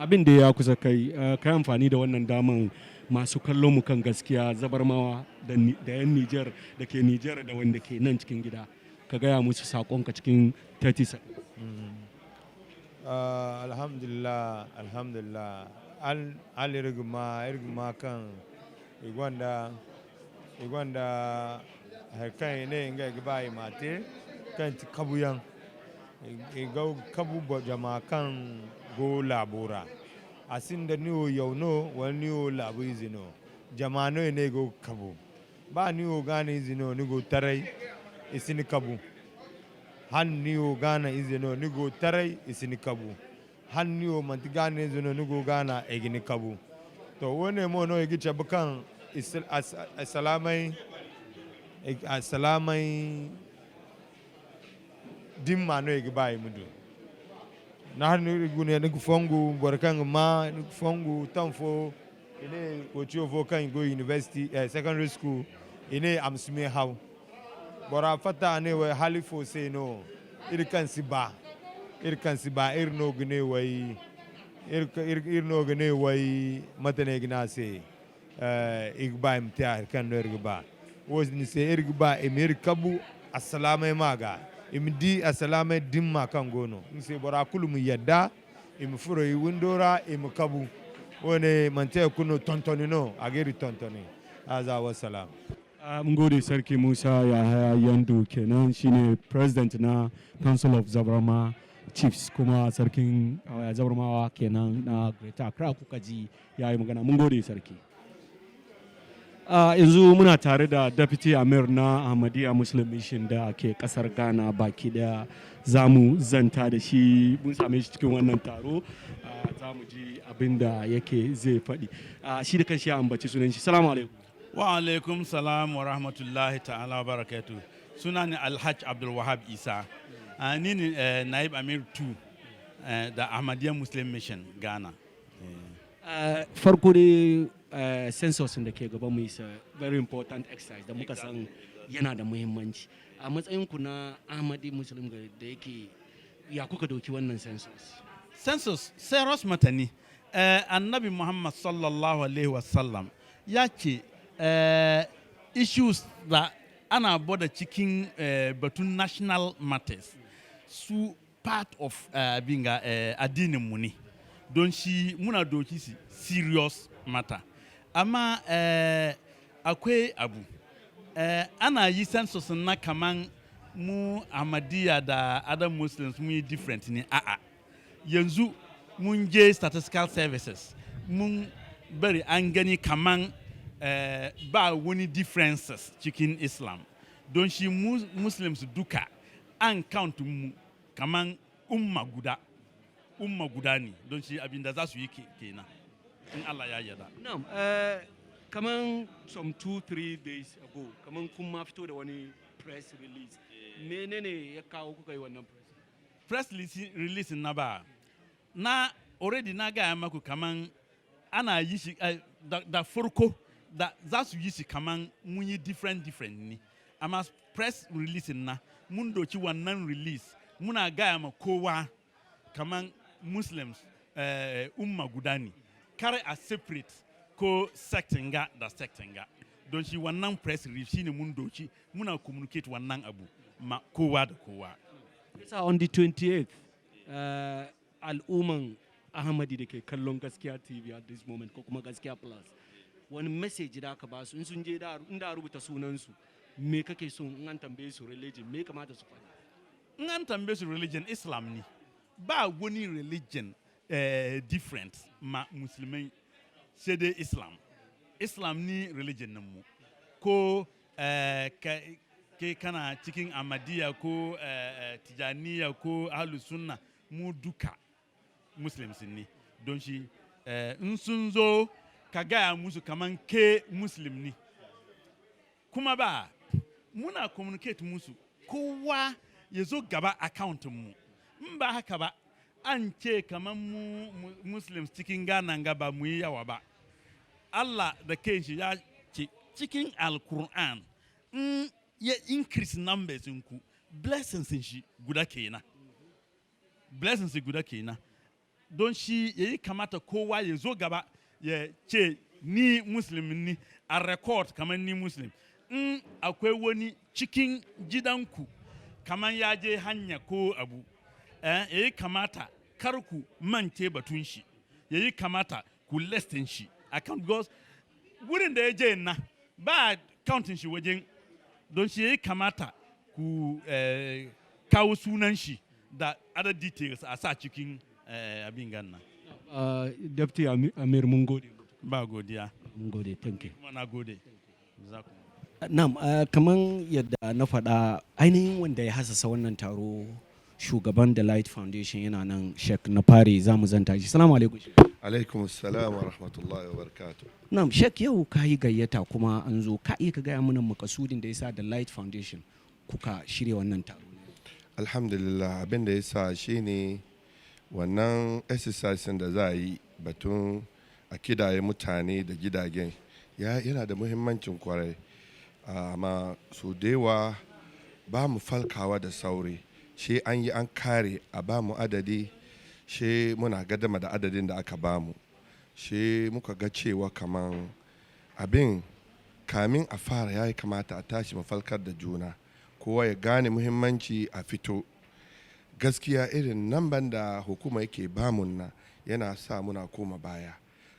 Abin da ya kusa kai amfani da wannan daman masu kallon mu kan gaskiya Zabarmawa da 'yan Nijar da ke Nijar da wanda ke nan cikin gida. Ka gaya musu saƙonka cikin 30 seconds. Alhamdulillah al irgima kan igwanda harkan ne inga gba imate kan ti kabuyan igau kabu jama kan go labora asin da ni o yauno wani o labu izino jama no ne go kabu ba ni o gane izino ni go tarai isini kabu hanni o gana izino ni go tarai isini kabu hanni o manti gana izino ni go gana egini kabu to wone mo no igi chabukan asalamai dimma no igi bai mudu na hanni gune ni fongu borkan ma ni fongu tanfo ine ko chiofo kan go university secondary school ine amsme how bora fata ne wai halifo sai no irkan si ba irno gane wai irno gane wai matane gina sai igba imtiar kan no irgba wozni sai irgba emir kabu assalamai maga imdi assalamai dimma kan gono sai bora kulum yadda im furo yi windora im kabu wone mante kuno tontoni no ageri tontoni aza wa salam. Mun gode Sarki Musa Yahaya Yandu kenan shine president na Council of Zabarma Chiefs kuma sarkin Zabarmawa kenan na Greater Accra kuka ji yayi magana. Mun gode Sarki. Yanzu muna tare da Deputy Amir na Ahmadiyya Muslim Mission da ke kasar Ghana baki daya za mu zanta da shi mun same shi cikin wannan taro za mu ji abin da yake zai faɗi. Shi da kanshi ya ambaci sunan shi. Salamu alaikum. Wa alaikum salam wa rahmatullahi ta'ala wa barakatu. Sunani Alhaj Abdul Wahab Isa. Ni ne Naib Amir 2 da Ahmadiyya Muslim Mission Ghana. Farko dai census da ke gaban mu is a very important exercise da muka san yana da muhimmanci. A matsayin ku na Ahmadiyya Muslim da yake ya kuka doki wannan census? Census serious matter ne. Annabi Muhammad sallallahu alaihi wasallam ya ce issues da ana bada cikin batun national matters su part of addininmu ne don shi muna doki serious matter amma akwai abu ana yi census na kaman mu Ahmadiyya da other Muslims mu yi different ne a'a yanzu mun je statistical services mun bari an gani kaman ba wani differences cikin Islam don shi Muslims duka an count mu kaman umma guda ne don shi abinda za su yi kenan in Allah ya yarda. Na'am, kaman some 2-3 days ago kaman kun ma fito da wani press release menene ya kawo kuka yi wannan press release na ba na already na gaya maku kaman ana yi shi da farko da za su yi shi kaman mun yi different ne amma press release na mun doki wannan release muna gaya ma kowa kaman Muslims umma guda ne kare a separate ko sectin ga da sectin ga don shi wannan press release shine mun doki muna communicate wannan abu ma kowa da kowa. So on the 28th al'umman Ahmadi da ke kallon Gaskiya TV at this moment ko kuma Gaskiya Plus wani message da aka ba su in sun je da rubuta sunansu me kake so in an tambaye su religion me kamata su faɗa? In an tambaye su religion Islam ne ba wani religion different ma musulmai sai dai Islam ni religion nan mu ko ke kana cikin Ahmadiyya ko Tijaniya ko Ahlus Sunna mu duka Muslims ne don shi in sun zo ka gaya musu kaman ke Muslim ne kuma ba muna communicate musu kowa ya zo gaba account mu in ba haka ba an ce kaman mu Muslims cikin Ghana gaba mu yi yawa ba Allah da kanshi ya ce cikin Al-Qur'an ya increase numbers ku blessings shi guda kenan don shi yayi kamata kowa ya zo gaba ya ce ni Muslim ni a record kamar ni Muslim in akwai wani cikin gidanku kamar ya je hanya ko abu yayi kamata kar ku mance batun shi yayi kamata ku listin shi account because wurin da ya je na ba counting shi wajen don shi yayi kamata ku kawo sunan shi da other details a sa cikin abin ganna. Deputy Amir mun gode. Ba godiya. Mun gode, thank you. Na gode. Na'am, kaman yadda na faɗa ainihin wanda ya hasasa wannan taro shugaban The Light Foundation yana nan Sheikh na fare za mu zanta shi. Assalamu alaikum. Alaikum assalam wa rahmatullahi wa barakatuh. Na'am, Sheikh yau ka yi gayyata kuma an zo ka iya ka gaya mana makasudin da yasa The Light Foundation kuka shirya wannan taro. Alhamdulillah abin da yasa shine wannan exercise da za a yi batun a kidaye mutane da gidagen yana da muhimmancin kwarai amma su dewa ba mu falkawa da sauri shi an yi an kare a ba mu adadi shi muna gadama da adadin da aka ba mu shi muka ga cewa kaman abin kamin a fara ya kamata a tashi mafalkar da juna kowa ya gane muhimmanci a fito gaskiya irin nan da hukuma yake bamun na yana sa muna koma baya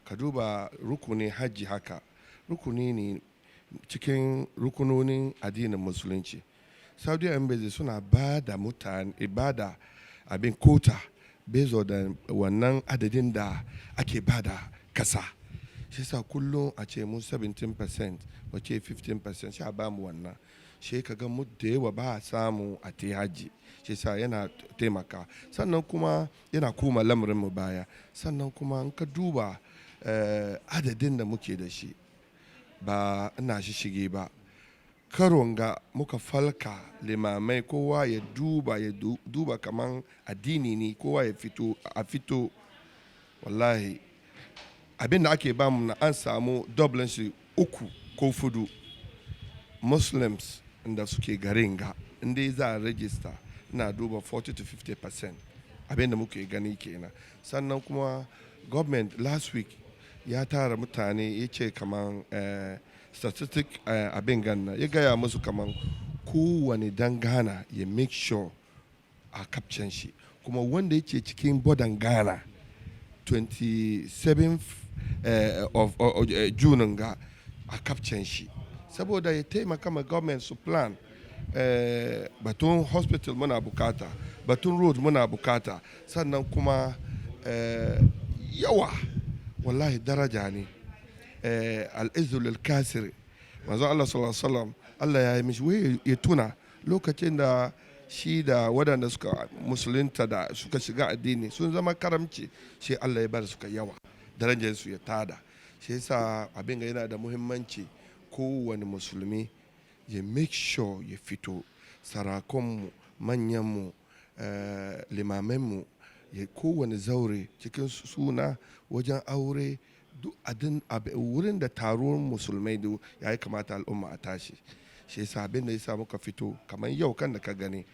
ka duba rukunin hajji haka rukuni ne cikin rukunonin addinin musulunci saudi embassy suna ba da mutane ibada abin kota bezo da wannan adadin da ake ba da kasa shi sa kullum a ce mu 17% wace 15% sha ba mu wannan shi ka ga mu da yawa ba a samu a te haji shi sa yana taimaka sannan kuma yana koma lamarin mu baya sannan kuma in ka duba adadin da muke da shi ba ina shi shige ba karon ga muka falka limamai kowa ya duba kaman addini ne kowa ya fito wallahi abin da ake bamu na an samu dublin shi 3 ko 4 muslims da suke garin ga inda za a register na duba 40 to 50% abin da muke gani kenan sannan kuma government last week ya tara mutane ya ce kaman statistic abin ganna ya gaya musu kaman kowane dan Ghana ya make sure a caption shi kuma wanda yake cikin bodan Ghana 27th of June ga a caption shi saboda ya taimaka ma government su plan batun hospital muna bukata, batun road muna bukata, sannan kuma yawa wallahi daraja ne. Al'izu lil kasiri, manzo Allah sallallahu alaihi wasallam Allah ya yi mishi wai ya tuna lokacin da shi da waɗanda suka musulunta da suka shiga addini sun zama karamci, shi Allah ya bar suka yawa, darajar su ya tada. Shi yasa abin ga yana da muhimmanci kowane musulmi ya make sure ya fito, sarakunmu, manyanmu, limamanmu, ya kowane zaure cikin suna wajen aure duk wurin da taron musulmai ya yi kamata al'umma a tashi. Shi yasa abin da yasa muka fito kamar yau kan da ka gani,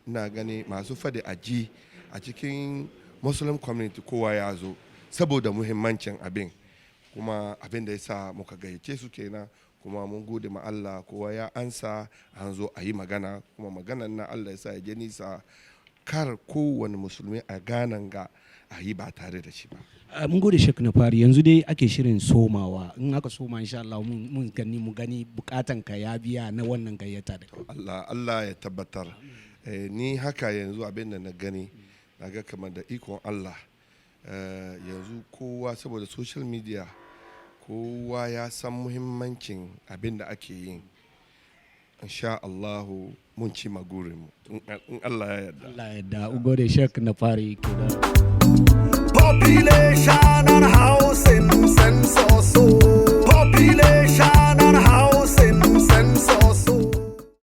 ina gani masu fadi aji a cikin muslim community kowa ya zo saboda muhimmancin abin, kuma abin da yasa muka gayyace su kenan, kuma mun gode ma Allah kowa ya ansa an zo a yi magana, kuma maganan na Allah yasa ya je nisa, kar kowane musulmi a ganan ga a yi ba tare da shi ba. Mun gode Sheikh na fari, yanzu dai ake shirin somawa, in aka soma insha Allah mun gani bukatan ka ya biya na wannan gayyata da Allah ya tabbatar. Ni haka yanzu abin da na gani naga kamar da ikon Allah, yanzu kowa saboda social media kowa ya san muhimmancin abin da ake yin. Insha Allah mun ci magurinmu in Allah ya yarda. Allah ya yarda. Ugode Sheikh na fari kenan. Population and housing census.